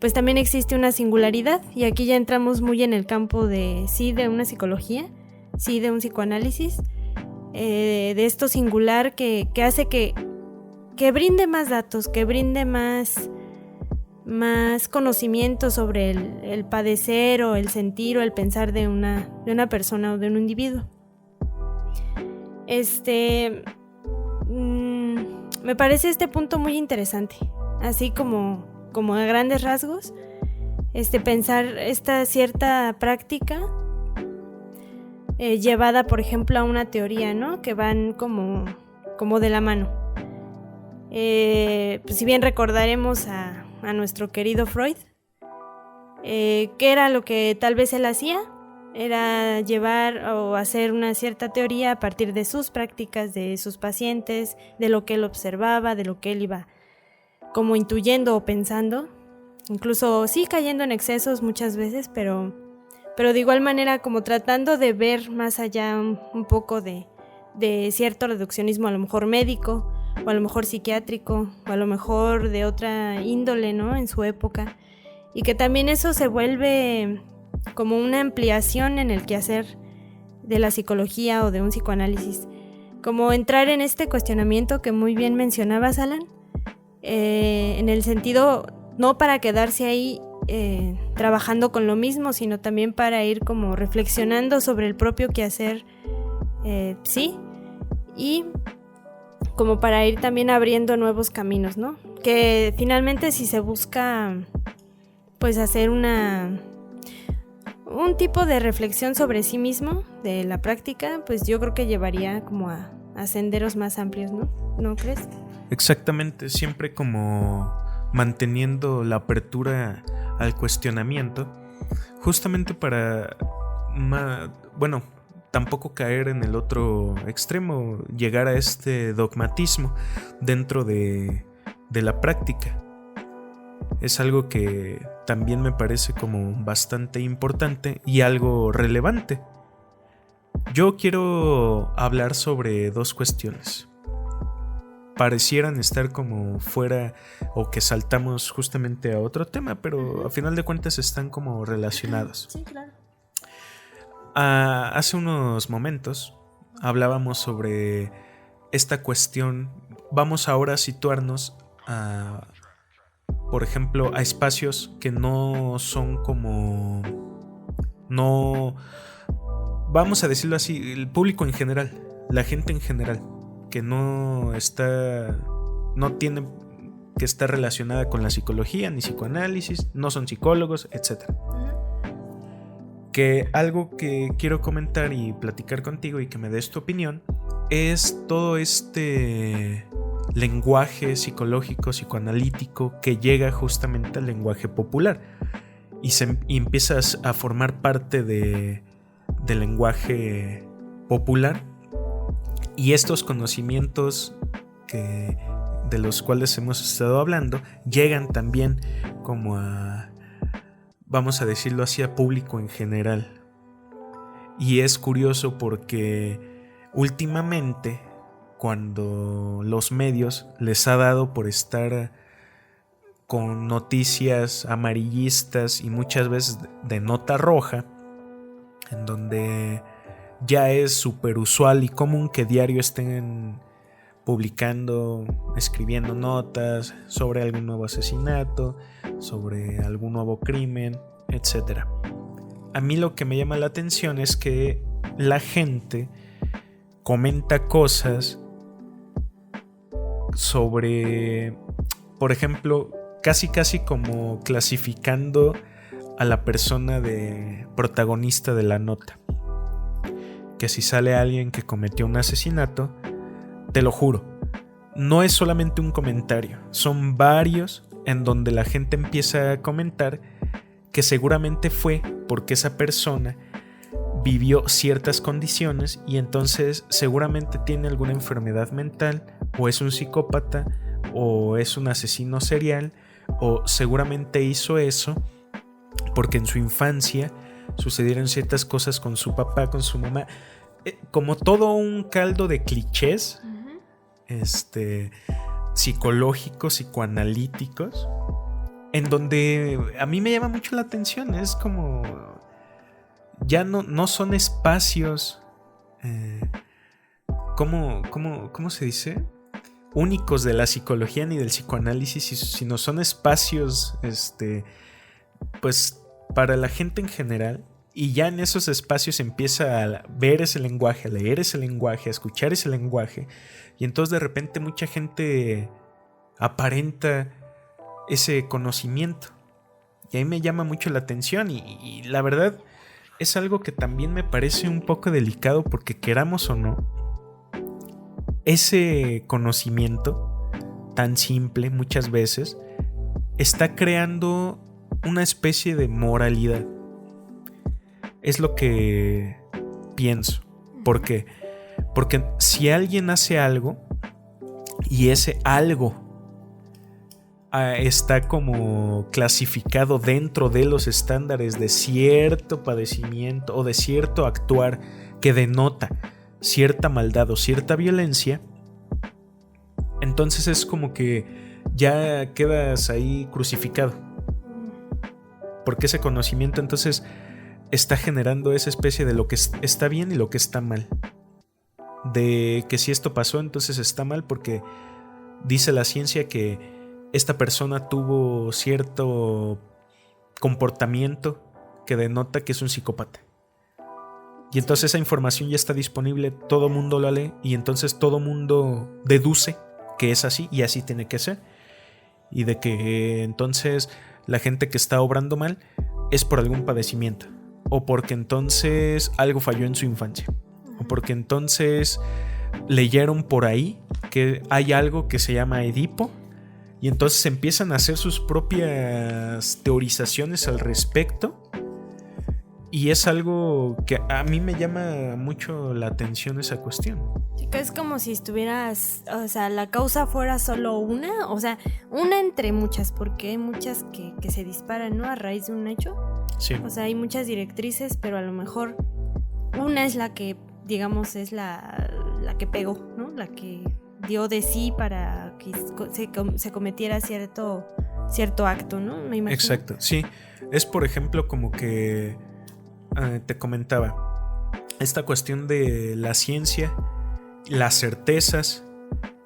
pues también existe una singularidad, y aquí ya entramos muy en el campo de una psicología, sí de un psicoanálisis, de esto singular que hace que brinde más datos, que brinde más conocimiento sobre el padecer o el sentir o el pensar de una persona o de un individuo. Me parece este punto muy interesante, así como a grandes rasgos, pensar esta cierta práctica llevada, por ejemplo, a una teoría, ¿no? Que van como de la mano. Pues si bien recordaremos a nuestro querido Freud, ¿qué era lo que tal vez él hacía? Era llevar o hacer una cierta teoría a partir de sus prácticas, de sus pacientes, de lo que él observaba, de lo que él iba como intuyendo o pensando, incluso sí cayendo en excesos muchas veces, pero de igual manera como tratando de ver más allá un poco de cierto reduccionismo, a lo mejor médico, o a lo mejor psiquiátrico, o a lo mejor de otra índole, ¿no? En su época, y que también eso se vuelve como una ampliación en el quehacer de la psicología o de un psicoanálisis, como entrar en este cuestionamiento que muy bien mencionabas, Alan, en el sentido no para quedarse ahí trabajando con lo mismo, sino también para ir como reflexionando sobre el propio quehacer, sí, y como para ir también abriendo nuevos caminos, ¿no? Que finalmente si se busca pues hacer un tipo de reflexión sobre sí mismo, de la práctica, pues yo creo que llevaría como a senderos más amplios, ¿no? ¿No crees? Exactamente, siempre como manteniendo la apertura al cuestionamiento, justamente para, tampoco caer en el otro extremo, llegar a este dogmatismo dentro de la práctica. Es algo que también me parece como bastante importante y algo relevante. Yo quiero hablar sobre dos cuestiones. Parecieran estar como fuera o que saltamos justamente a otro tema, pero a final de cuentas están como relacionados. Sí, claro. Hace unos momentos hablábamos sobre esta cuestión vamos ahora a situarnos a, por ejemplo, a espacios que no son como... No... Vamos a decirlo así, el público en general, la gente en general, que no tiene que estar relacionada con la psicología ni psicoanálisis, no son psicólogos, etc. Que algo que quiero comentar y platicar contigo y que me des tu opinión es todo este lenguaje psicológico, psicoanalítico que llega justamente al lenguaje popular y empiezas a formar parte del lenguaje popular, y estos conocimientos de los cuales hemos estado hablando llegan también como a, vamos a decirlo así, a público en general. Y es curioso porque últimamente, cuando los medios les ha dado por estar con noticias amarillistas y muchas veces de nota roja, en donde ya es súper usual y común que diario estén publicando, escribiendo notas sobre algún nuevo asesinato, sobre algún nuevo crimen, etc. A mí lo que me llama la atención es que la gente comenta cosas sobre, por ejemplo, casi como clasificando a la persona de protagonista de la nota. Que si sale alguien que cometió un asesinato, te lo juro, no es solamente un comentario, son varios en donde la gente empieza a comentar que seguramente fue porque esa persona vivió ciertas condiciones y entonces seguramente tiene alguna enfermedad mental, o es un psicópata, o es un asesino serial, o seguramente hizo eso porque en su infancia sucedieron ciertas cosas con su papá, con su mamá, como todo un caldo de clichés psicológicos, psicoanalíticos, en donde a mí me llama mucho la atención. Es como ya no son espacios ¿cómo se dice? Únicos de la psicología ni del psicoanálisis, sino son espacios pues para la gente en general. Y ya en esos espacios empieza a ver ese lenguaje, a leer ese lenguaje, a escuchar ese lenguaje. Y entonces de repente mucha gente aparenta ese conocimiento. Y ahí me llama mucho la atención. Y la verdad es algo que también me parece un poco delicado, porque queramos o no, ese conocimiento tan simple muchas veces está creando una especie de moralidad. Es lo que pienso. ¿Por qué? Porque si alguien hace algo y ese algo está como clasificado dentro de los estándares de cierto padecimiento o de cierto actuar que denota cierta maldad o cierta violencia, entonces es como que ya quedas ahí crucificado, porque ese conocimiento entonces está generando esa especie de lo que está bien y lo que está mal. De que si esto pasó, entonces está mal porque dice la ciencia que esta persona tuvo cierto comportamiento que denota que es un psicópata. Y entonces esa información ya está disponible, todo mundo la lee y entonces todo mundo deduce que es así y así tiene que ser. Y de que entonces la gente que está obrando mal es por algún padecimiento, o porque entonces algo falló en su infancia, o porque entonces leyeron por ahí que hay algo que se llama Edipo, y entonces empiezan a hacer sus propias teorizaciones al respecto. Y es algo que a mí me llama mucho la atención, esa cuestión. Es como si estuvieras, o sea, la causa fuera solo una, o sea, una entre muchas, porque hay muchas que se disparan, ¿no? A raíz de un hecho. Sí. O sea, hay muchas directrices, pero a lo mejor una es la que, digamos, es la que pegó, ¿no? La que dio de sí para que se cometiera cierto acto, ¿no? Me imagino. Exacto, sí. Es, por ejemplo, como que te comentaba, esta cuestión de la ciencia, las certezas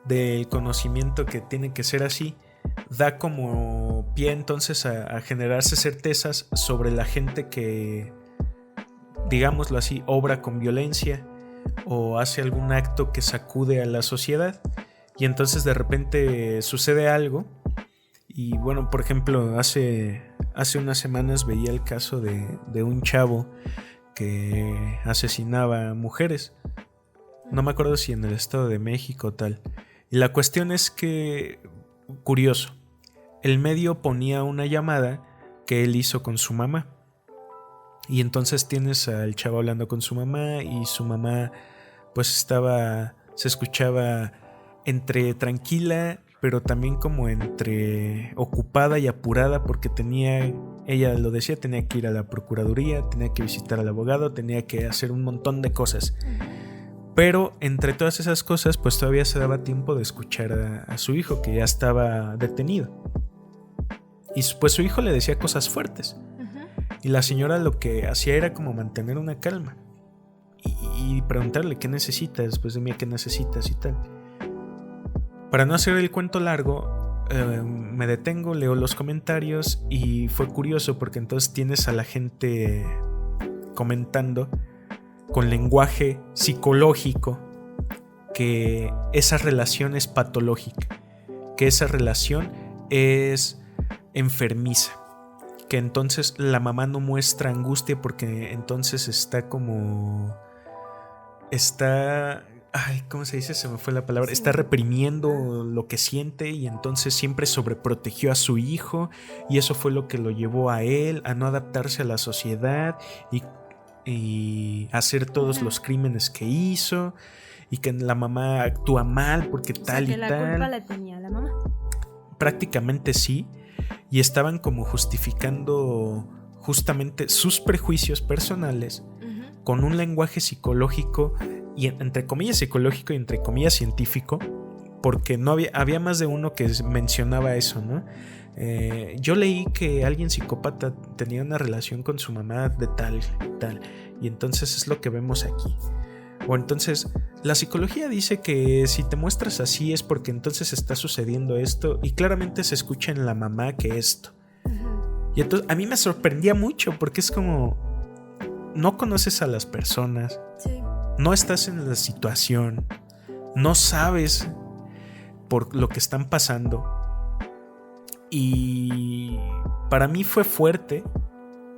del conocimiento que tiene que ser así, da como pie entonces a generarse certezas sobre la gente que, digámoslo así, obra con violencia o hace algún acto que sacude a la sociedad, y entonces de repente sucede algo. Y bueno, por ejemplo, hace unas semanas veía el caso de un chavo que asesinaba mujeres. No me acuerdo si en el Estado de México o tal. Y la cuestión es que, curioso, el medio ponía una llamada que él hizo con su mamá. Y entonces tienes al chavo hablando con su mamá, y su mamá pues se escuchaba entre tranquila, pero también como entre ocupada y apurada, porque ella lo decía, tenía que ir a la procuraduría, tenía que visitar al abogado, tenía que hacer un montón de cosas. Pero entre todas esas cosas, pues todavía se daba tiempo de escuchar a su hijo, que ya estaba detenido. Y pues su hijo le decía cosas fuertes. Y la señora lo que hacía era como mantener una calma y preguntarle qué necesitas, después de mí qué necesitas y tal. Para no hacer el cuento largo, me detengo, leo los comentarios, y fue curioso porque entonces tienes a la gente comentando con lenguaje psicológico que esa relación es patológica, que esa relación es enfermiza, que entonces la mamá no muestra angustia porque entonces ¿cómo se dice? Se me fue la palabra. Sí. Está reprimiendo lo que siente, y entonces siempre sobreprotegió a su hijo, y eso fue lo que lo llevó a él a no adaptarse a la sociedad y hacer todos los crímenes que hizo, y que la mamá actúa mal porque tal y tal. La culpa la tenía la mamá. Prácticamente sí, y estaban como justificando justamente sus prejuicios personales con un lenguaje psicológico, y entre comillas psicológico y entre comillas científico, porque no había más de uno que mencionaba eso, ¿no? Yo leí que alguien psicópata tenía una relación con su mamá de tal, y entonces es lo que vemos aquí. O entonces la psicología dice que si te muestras así es porque entonces está sucediendo esto, y claramente se escucha en la mamá que esto. Y entonces a mí me sorprendía mucho, porque es como, no conoces a las personas, sí. No estás en la situación, no sabes por lo que están pasando, y para mí fue fuerte,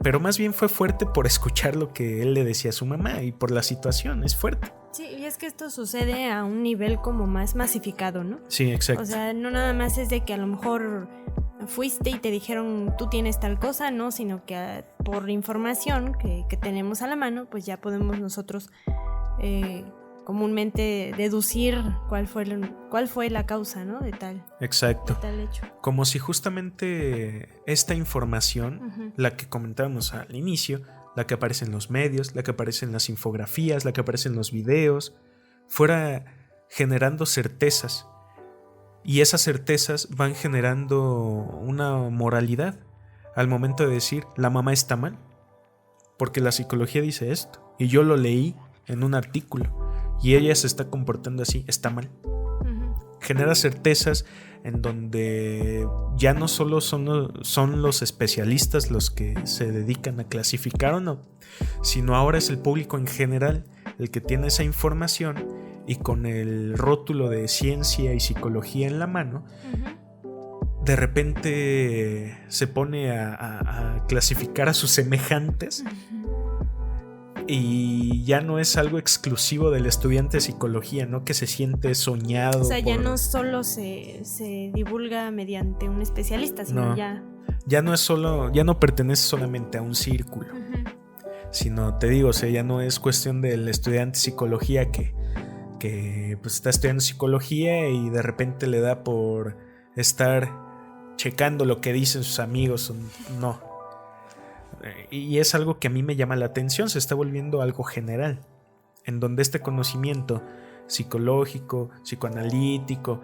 pero más bien fue fuerte por escuchar lo que él le decía a su mamá, y por la situación es fuerte. Sí, y es que esto sucede a un nivel como más masificado, ¿no? Sí, exacto. O sea, no nada más es de que a lo mejor fuiste y te dijeron tú tienes tal cosa, ¿no? Sino que por información que tenemos a la mano, pues ya podemos nosotros comúnmente deducir cuál fue la causa, ¿no? de tal hecho. Como si justamente esta información, la que comentábamos al inicio, la que aparece en los medios, la que aparece en las infografías, la que aparece en los videos, fuera generando certezas, y esas certezas van generando una moralidad al momento de decir la mamá está mal, porque la psicología dice esto, y yo lo leí en un artículo, y ella se está comportando así, está mal. Genera certezas en donde ya no solo son los especialistas los que se dedican a clasificar o no, sino ahora es el público en general el que tiene esa información, y con el rótulo de ciencia y psicología en la mano, de repente se pone a clasificar a sus semejantes. Y ya no es algo exclusivo del estudiante de psicología, ¿no? Que se siente soñado. O sea, ya no solo se divulga mediante un especialista, sino ya no pertenece solamente a un círculo. Sino, te digo, o sea, ya no es cuestión del estudiante de psicología que pues está estudiando psicología y de repente le da por estar checando lo que dicen sus amigos. No. Y es algo que a mí me llama la atención, se está volviendo algo general, en donde este conocimiento psicológico, psicoanalítico,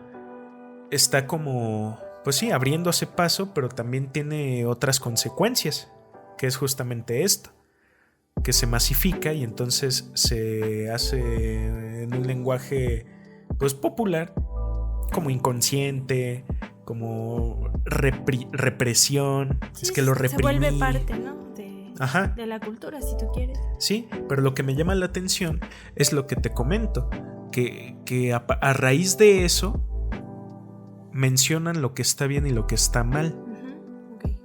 está como, pues sí, abriéndose paso, pero también tiene otras consecuencias, que es justamente esto, que se masifica y entonces se hace en un lenguaje pues popular, como inconsciente, como represión. Sí, es que lo reprimí. Se vuelve parte, ¿no? Ajá. De la cultura, si tú quieres. Sí, pero lo que me llama la atención es lo que te comento, que a raíz de eso mencionan lo que está bien y lo que está mal. Uh-huh. Okay.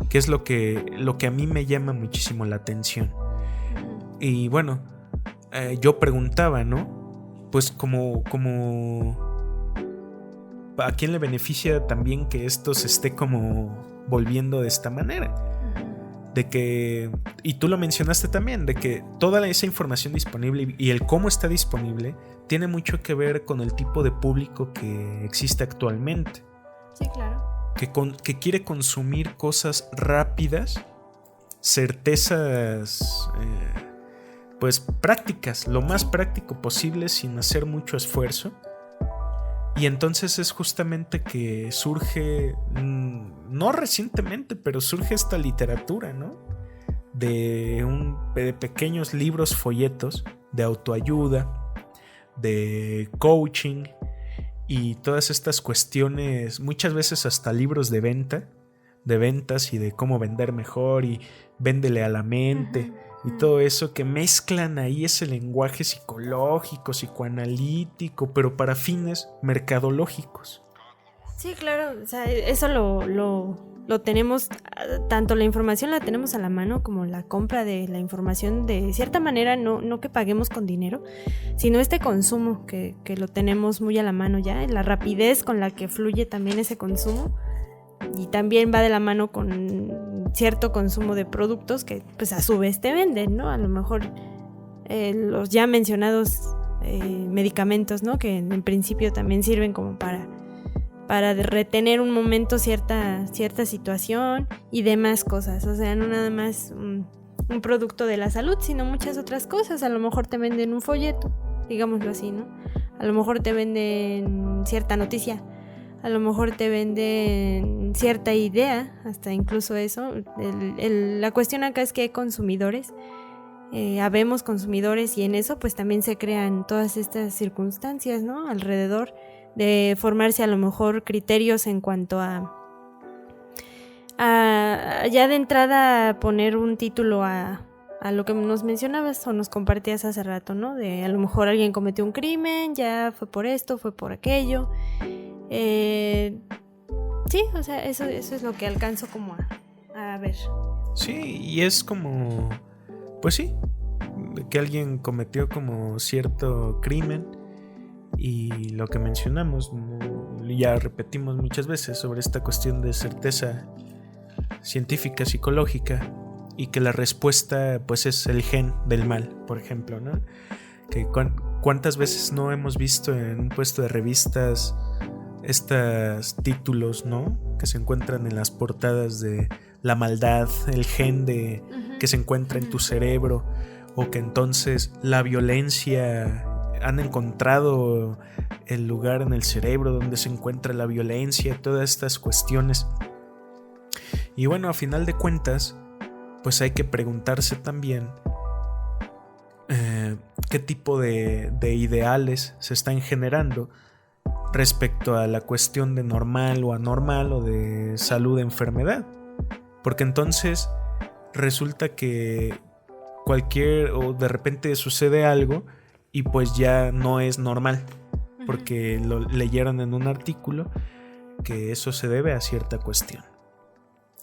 Que es lo que a mí me llama muchísimo la atención. Uh-huh. Y bueno, yo preguntaba, ¿no? Pues como ¿a quién le beneficia también que esto se esté como volviendo de esta manera? De que, y tú lo mencionaste también, de que toda esa información disponible y el cómo está disponible tiene mucho que ver con el tipo de público que existe actualmente. Sí, claro. Que quiere consumir cosas rápidas, certezas, pues prácticas, lo más práctico posible sin hacer mucho esfuerzo. Y entonces es justamente que surge, no recientemente, pero surge esta literatura, ¿no? De pequeños libros, folletos de autoayuda, de coaching y todas estas cuestiones, muchas veces hasta libros de ventas y de cómo vender mejor y véndele a la mente. Uh-huh. Y todo eso que mezclan ahí ese lenguaje psicológico, psicoanalítico, pero para fines mercadológicos. Sí, claro, o sea, eso lo tenemos, tanto la información la tenemos a la mano como la compra de la información, de cierta manera, no que paguemos con dinero, sino este consumo que lo tenemos muy a la mano ya, la rapidez con la que fluye también ese consumo. Y también va de la mano con cierto consumo de productos que pues a su vez te venden, ¿no? A lo mejor los ya mencionados medicamentos, ¿no? Que en principio también sirven como para retener un momento cierta situación y demás cosas. O sea, no nada más un producto de la salud, sino muchas otras cosas. A lo mejor te venden un folleto, digámoslo así, ¿no? A lo mejor te venden cierta noticia. A lo mejor te venden cierta idea, hasta incluso eso. La cuestión acá es que hay consumidores, habemos consumidores y en eso pues también se crean todas estas circunstancias, ¿no? Alrededor de formarse a lo mejor criterios en cuanto a ya de entrada poner un título a lo que nos mencionabas o nos compartías hace rato, ¿no? De a lo mejor alguien cometió un crimen, ya fue por esto, fue por aquello. Sí, o sea, eso es lo que alcanzo como a ver. Sí, y es como, pues sí, que alguien cometió como cierto crimen y lo que mencionamos, ya repetimos muchas veces sobre esta cuestión de certeza científica, psicológica, y que la respuesta pues es el gen del mal, por ejemplo, ¿no? Que cuántas veces no hemos visto en un puesto de revistas estos títulos, ¿no? Que se encuentran en las portadas de la maldad, el gen de que se encuentra en tu cerebro, o que entonces la violencia, han encontrado el lugar en el cerebro donde se encuentra la violencia, todas estas cuestiones. Y bueno, a final de cuentas, pues hay que preguntarse también qué tipo de ideales se están generando respecto a la cuestión de normal o anormal o de salud, enfermedad, porque entonces resulta que o de repente sucede algo y pues ya no es normal, porque lo leyeron en un artículo que eso se debe a cierta cuestión,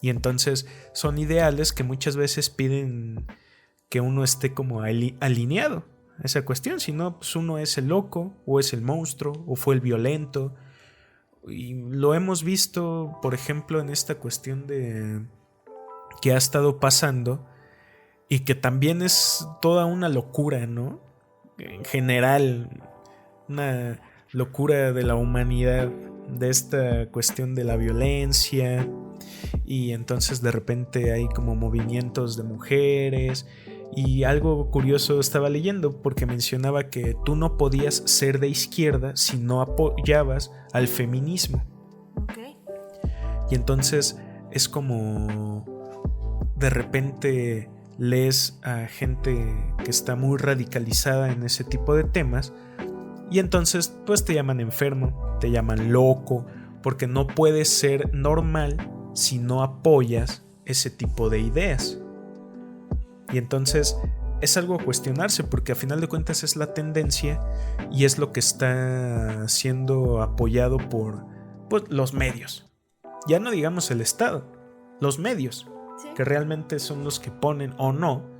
y entonces son ideales que muchas veces piden que uno esté como alineado esa cuestión, si no, pues uno es el loco, o es el monstruo, o fue el violento. Y lo hemos visto, por ejemplo, en esta cuestión de que ha estado pasando, y que también es toda una locura, ¿no? En general, una locura de la humanidad, de esta cuestión de la violencia, y entonces de repente hay como movimientos de mujeres. Y algo curioso estaba leyendo, porque mencionaba que tú no podías ser de izquierda si no apoyabas al feminismo. Okay. Y entonces es como de repente lees a gente que está muy radicalizada en ese tipo de temas, y entonces pues te llaman enfermo, te llaman loco, porque no puedes ser normal si no apoyas ese tipo de ideas. Y entonces es algo a cuestionarse, porque a final de cuentas es la tendencia y es lo que está siendo apoyado por pues, los medios. Ya no digamos el Estado, los medios, ¿sí? Que realmente son los que ponen o no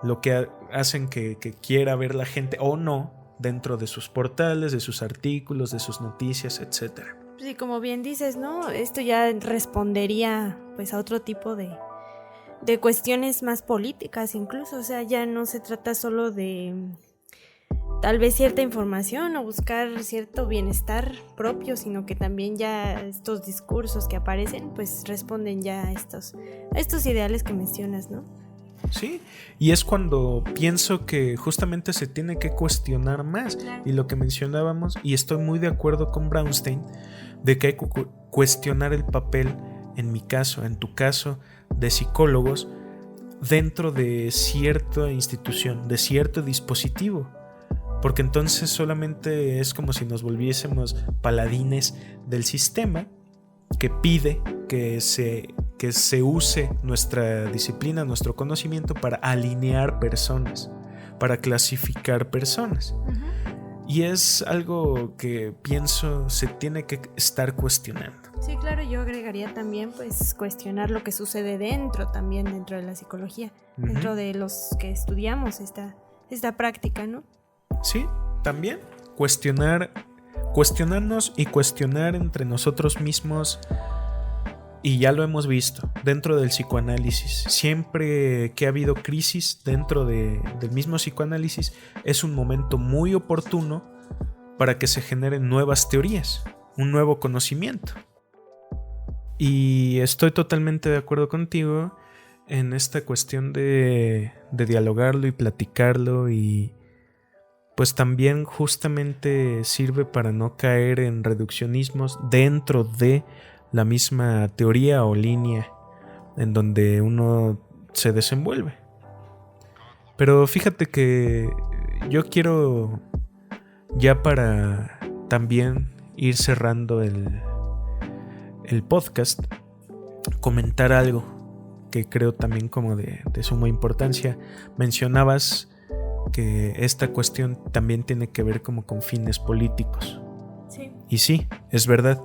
lo que hacen que quiera ver la gente o no dentro de sus portales, de sus artículos, de sus noticias, etcétera. Sí, como bien dices, ¿no? Esto ya respondería pues a otro tipo de cuestiones más políticas incluso, o sea, ya no se trata solo de tal vez cierta información o buscar cierto bienestar propio, sino que también ya estos discursos que aparecen pues responden ya a estos ideales que mencionas, ¿no? Sí, y es cuando pienso que justamente se tiene que cuestionar más. Claro. Y lo que mencionábamos, y estoy muy de acuerdo con Brownstein, de que hay que cuestionar el papel, en mi caso, en tu caso, de psicólogos dentro de cierta institución, de cierto dispositivo. Porque entonces solamente es como si nos volviésemos paladines del sistema que pide que se use nuestra disciplina, nuestro conocimiento para alinear personas, para clasificar personas. Uh-huh. Y es algo que pienso se tiene que estar cuestionando. Sí, claro, yo agregaría también pues cuestionar lo que sucede dentro de la psicología, uh-huh. Dentro de los que estudiamos esta práctica, ¿no? Sí, también cuestionarnos y cuestionar entre nosotros mismos. Y ya lo hemos visto dentro del psicoanálisis. Siempre que ha habido crisis dentro del mismo psicoanálisis, es un momento muy oportuno para que se generen nuevas teorías, un nuevo conocimiento. Y estoy totalmente de acuerdo contigo en esta cuestión de dialogarlo y platicarlo, y pues también justamente sirve para no caer en reduccionismos dentro de la misma teoría o línea en donde uno se desenvuelve. Pero fíjate que yo quiero, ya para también ir cerrando el podcast, comentar algo que creo también como de suma importancia. Mencionabas que esta cuestión también tiene que ver como con fines políticos. Sí. Y sí, es verdad.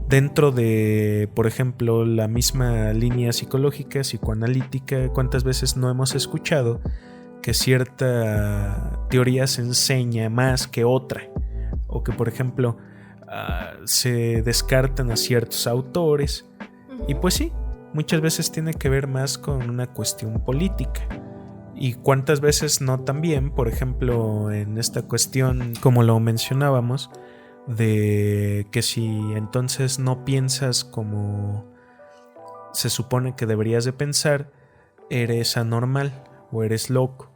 Dentro de, por ejemplo, la misma línea psicológica, psicoanalítica, ¿cuántas veces no hemos escuchado que cierta teoría se enseña más que otra? O que, por ejemplo, se descartan a ciertos autores. Uh-huh. Y pues sí, muchas veces tiene que ver más con una cuestión política. Y cuántas veces no también, por ejemplo, en esta cuestión, como lo mencionábamos, de que si entonces no piensas como se supone que deberías de pensar, eres anormal o eres loco.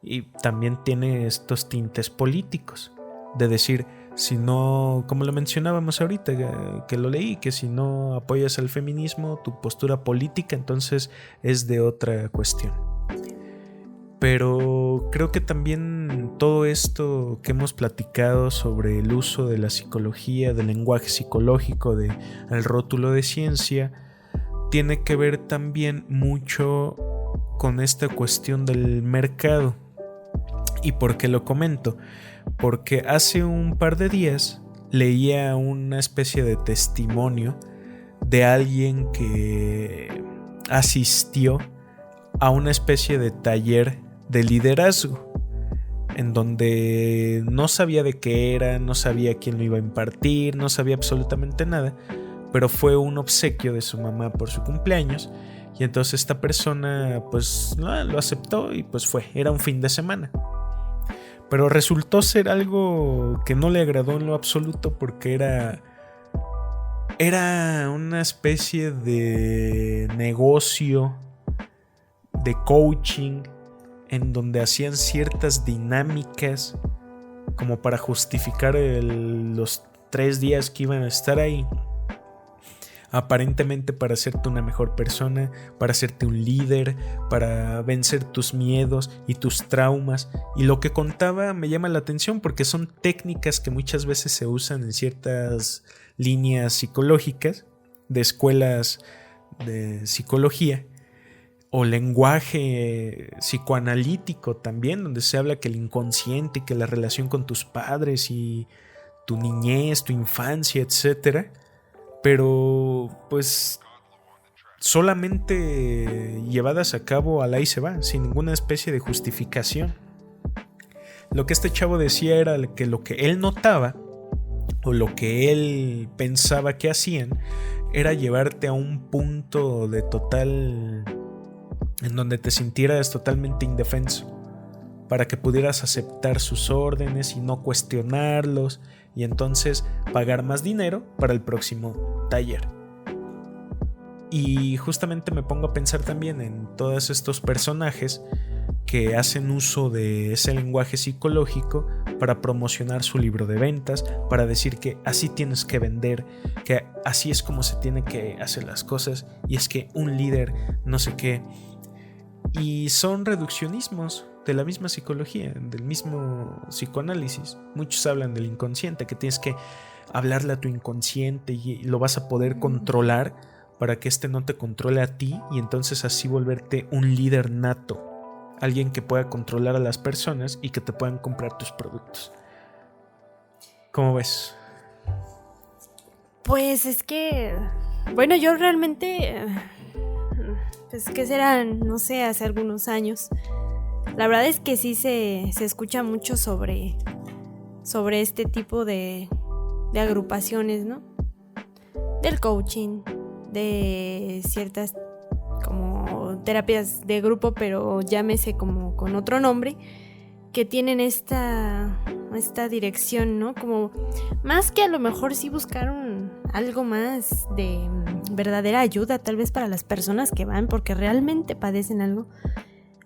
Y también tiene estos tintes políticos de decir, si no, como lo mencionábamos ahorita, que lo leí, que si no apoyas al feminismo, tu postura política entonces es de otra cuestión. Pero creo que también todo esto que hemos platicado sobre el uso de la psicología, del lenguaje psicológico, del rótulo de ciencia, tiene que ver también mucho con esta cuestión del mercado. ¿Y por qué lo comento? Porque hace un par de días leía una especie de testimonio de alguien que asistió a una especie de taller de liderazgo, en donde no sabía de qué era, no sabía quién lo iba a impartir, no sabía absolutamente nada, pero fue un obsequio de su mamá por su cumpleaños, y entonces esta persona pues lo aceptó y pues era un fin de semana. Pero resultó ser algo que no le agradó en lo absoluto, porque era una especie de negocio, de coaching, en donde hacían ciertas dinámicas como para justificar los 3 días que iban a estar ahí. aparentemente para hacerte una mejor persona, para hacerte un líder, para vencer tus miedos y tus traumas. Y lo que contaba me llama la atención porque son técnicas que muchas veces se usan en ciertas líneas psicológicas de escuelas de psicología o lenguaje psicoanalítico también, donde se habla que el inconsciente y que la relación con tus padres y tu niñez, tu infancia, etcétera, pero pues solamente llevadas a cabo al ahí se va, sin ninguna especie de justificación. Lo que este chavo decía era que lo que él notaba o lo que él pensaba que hacían era llevarte a un punto de total, en donde te sintieras totalmente indefenso, para que pudieras aceptar sus órdenes y no cuestionarlos, y entonces pagar más dinero para el próximo taller. Y justamente me pongo a pensar también en todos estos personajes que hacen uso de ese lenguaje psicológico para promocionar su libro de ventas, para decir que así tienes que vender, que así es como se tienen que hacer las cosas, y es que un líder no sé qué. Y son reduccionismos de la misma psicología, del mismo psicoanálisis. Muchos hablan del inconsciente, que tienes que hablarle a tu inconsciente y lo vas a poder controlar para que no te controle a ti, y entonces así volverte un líder nato, alguien que pueda controlar a las personas y que te puedan comprar tus productos. ¿Cómo ves? Pues es que, bueno, yo realmente, pues que serán, no sé, hace algunos años, la verdad es que sí se escucha mucho sobre este tipo de agrupaciones, ¿no? Del coaching, de ciertas como terapias de grupo, pero llámese como con otro nombre, que tienen esta dirección, ¿no? Como más que a lo mejor sí buscaron algo más de verdadera ayuda, tal vez para las personas que van porque realmente padecen algo,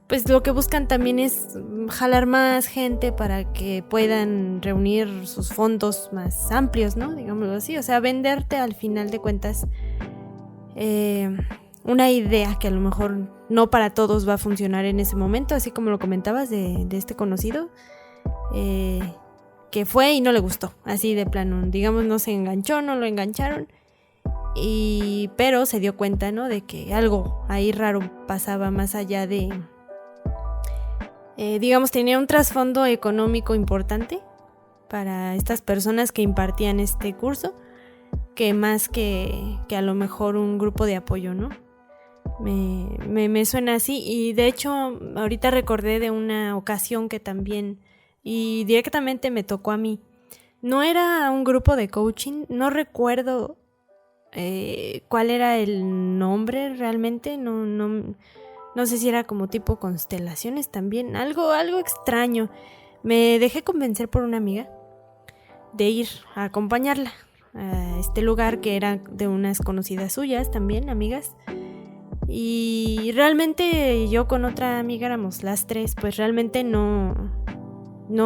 pues lo que buscan también es jalar más gente para que puedan reunir sus fondos más amplios, ¿no? Digámoslo así, o sea, venderte al final de cuentas una idea que a lo mejor no para todos va a funcionar en ese momento, así como lo comentabas de este conocido que fue y no le gustó, así de plano, digamos, no se enganchó, no lo engancharon, pero se dio cuenta, ¿no? De que algo ahí raro pasaba más allá de, digamos, tenía un trasfondo económico importante para estas personas que impartían este curso, que más que a lo mejor un grupo de apoyo, ¿no? Me suena así, y de hecho ahorita recordé de una ocasión que también y directamente me tocó a mí. No era un grupo de coaching, no recuerdo cuál era el nombre realmente, no sé si era como tipo constelaciones también, algo extraño. Me dejé convencer por una amiga de ir a acompañarla a este lugar que era de unas conocidas suyas también, amigas. Y realmente yo con otra amiga éramos las tres, pues realmente no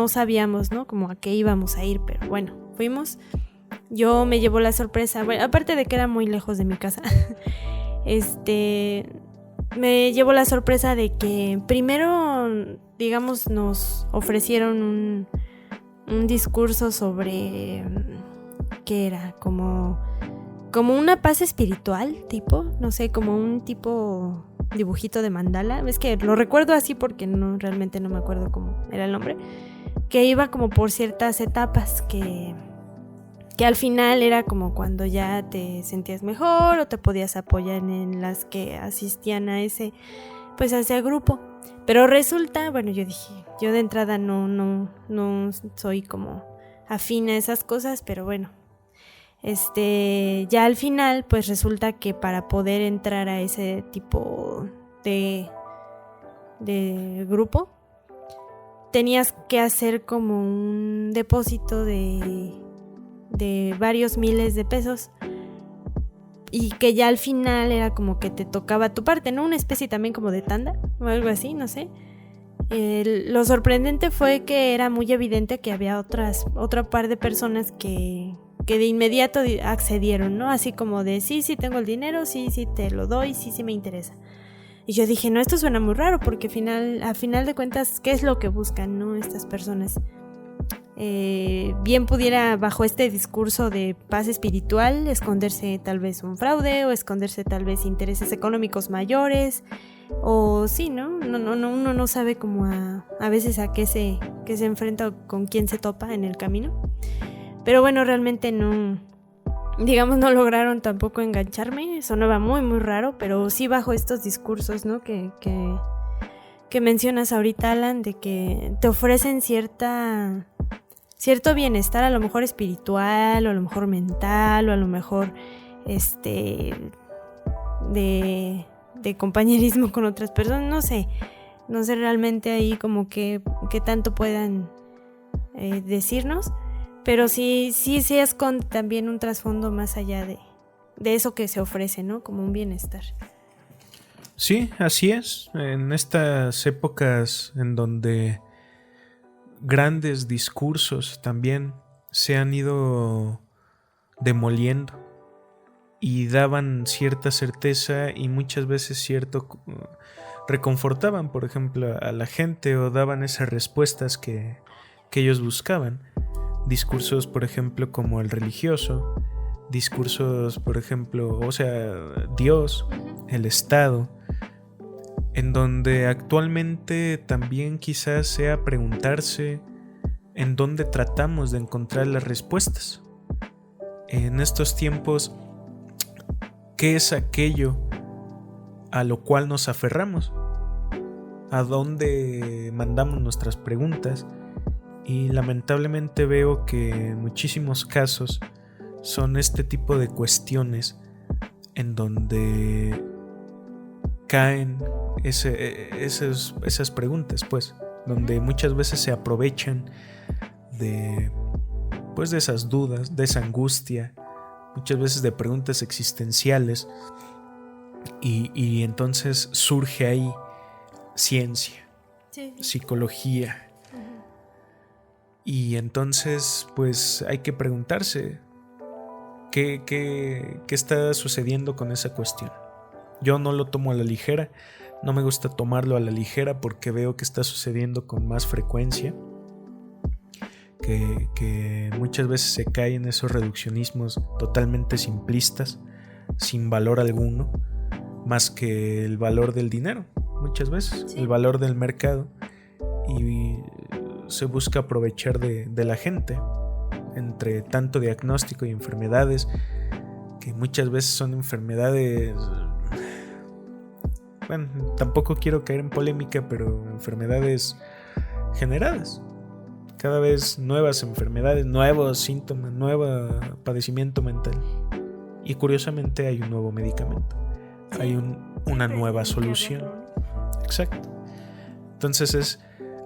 sabíamos, ¿no? Como a qué íbamos a ir, pero bueno, fuimos. Yo me llevó la sorpresa, bueno, aparte de que era muy lejos de mi casa, me llevó la sorpresa de que primero, digamos, nos ofrecieron un discurso sobre, ¿qué era? Como una paz espiritual, tipo, no sé, como un tipo dibujito de mandala. Es que lo recuerdo así porque realmente no me acuerdo cómo era el nombre. Que iba como por ciertas etapas que al final era como cuando ya te sentías mejor o te podías apoyar en las que asistían a ese grupo. Pero resulta, bueno, yo dije, yo de entrada no soy como afín a esas cosas, pero bueno. Ya al final pues resulta que para poder entrar a ese tipo de grupo tenías que hacer como un depósito de varios miles de pesos, y que ya al final era como que te tocaba tu parte, ¿no? Una especie también como de tanda o algo así, no sé. Lo sorprendente fue que era muy evidente que había otro par de personas que que de inmediato accedieron, ¿no? Así como de sí tengo el dinero, sí te lo doy, sí me interesa. Y yo dije, no, esto suena muy raro porque a final de cuentas, ¿qué es lo que buscan, no, estas personas? Bien pudiera bajo este discurso de paz espiritual esconderse tal vez un fraude o esconderse tal vez intereses económicos mayores o sí, ¿no? Uno no sabe como a veces a qué se enfrenta o con quién se topa en el camino. Pero bueno, realmente no lograron tampoco engancharme, sonaba muy muy raro, pero sí bajo estos discursos, ¿no? que mencionas ahorita, Alan, de que te ofrecen cierto bienestar, a lo mejor espiritual, o a lo mejor mental, o a lo mejor de compañerismo con otras personas, no sé realmente ahí como que tanto puedan decirnos, pero sí esconde también un trasfondo más allá de eso que se ofrece, ¿no? Como un bienestar. Sí, así es. En estas épocas en donde grandes discursos también se han ido demoliendo y daban cierta certeza y muchas veces reconfortaban, por ejemplo, a la gente o daban esas respuestas que ellos buscaban. Discursos, por ejemplo, como el religioso, discursos, por ejemplo, Dios, el Estado, en donde actualmente también quizás sea preguntarse en dónde tratamos de encontrar las respuestas. En estos tiempos, ¿qué es aquello a lo cual nos aferramos? ¿A dónde mandamos nuestras preguntas? Y lamentablemente veo que en muchísimos casos son este tipo de cuestiones en donde caen esas preguntas, pues, donde muchas veces se aprovechan de esas dudas, de esa angustia, muchas veces de preguntas existenciales, y entonces surge ahí ciencia, psicología. Y entonces, pues, hay que preguntarse ¿qué está sucediendo con esa cuestión? Yo no lo tomo a la ligera, no me gusta tomarlo a la ligera porque veo que está sucediendo con más frecuencia, que muchas veces se cae en esos reduccionismos totalmente simplistas, sin valor alguno, más que el valor del dinero, muchas veces, el valor del mercado, y se busca aprovechar de la gente entre tanto diagnóstico y enfermedades, que muchas veces son enfermedades, bueno, tampoco quiero caer en polémica, pero enfermedades generadas, cada vez nuevas enfermedades, nuevos síntomas, nuevo padecimiento mental, y curiosamente hay un nuevo medicamento, hay una nueva solución. Exacto. Entonces es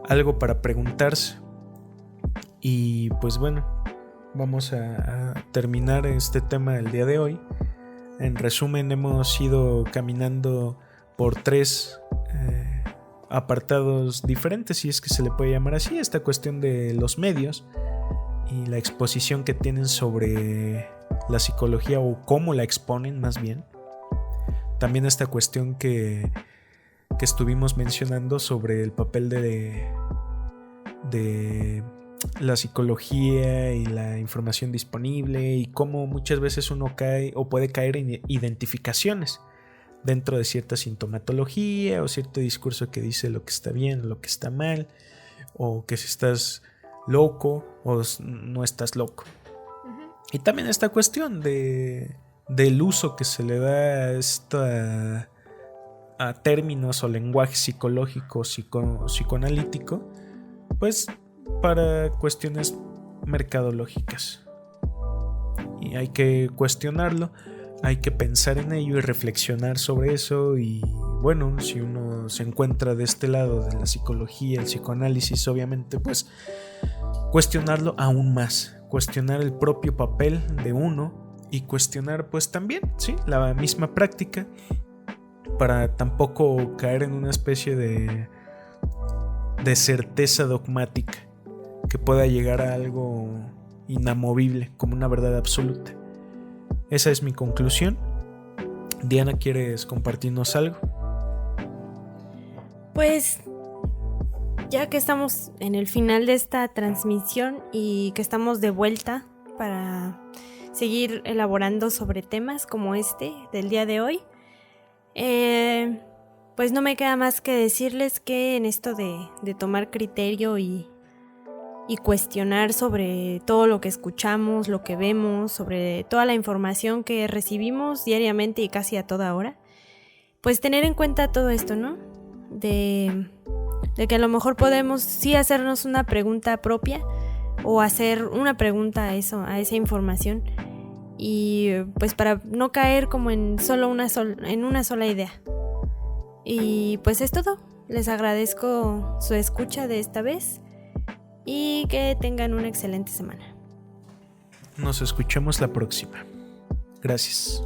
algo para preguntarse. Y pues bueno, vamos a terminar este tema del día de hoy. En resumen, hemos ido caminando por 3 apartados diferentes, si es que se le puede llamar así, esta cuestión de los medios y la exposición que tienen sobre la psicología, o cómo la exponen más bien. También esta cuestión que estuvimos mencionando sobre el papel de la psicología y la información disponible, y cómo muchas veces uno cae o puede caer en identificaciones dentro de cierta sintomatología o cierto discurso que dice lo que está bien, lo que está mal, o que si estás loco o no estás loco. Y también esta cuestión del uso que se le da a términos o lenguaje psicológico, psicoanalítico, pues para cuestiones mercadológicas. Y hay que cuestionarlo, hay que pensar en ello y reflexionar sobre eso. Y bueno, si uno se encuentra de este lado de la psicología, el psicoanálisis, obviamente pues cuestionarlo aún más, cuestionar el propio papel de uno y cuestionar pues también, sí, la misma práctica, para tampoco caer en una especie de certeza dogmática que pueda llegar a algo inamovible, como una verdad absoluta. Esa es mi conclusión. Diana, ¿quieres compartirnos algo? Pues ya que estamos en el final de esta transmisión y que estamos de vuelta para seguir elaborando sobre temas como este del día de hoy, pues no me queda más que decirles que en esto de tomar criterio y cuestionar sobre todo lo que escuchamos, lo que vemos, sobre toda la información que recibimos diariamente y casi a toda hora, pues tener en cuenta todo esto, ¿no? De que a lo mejor podemos sí hacernos una pregunta propia o hacer una pregunta a esa información, y pues para no caer como en una sola idea. Y pues es todo. Les agradezco su escucha de esta vez y que tengan una excelente semana. Nos escuchamos la próxima. Gracias.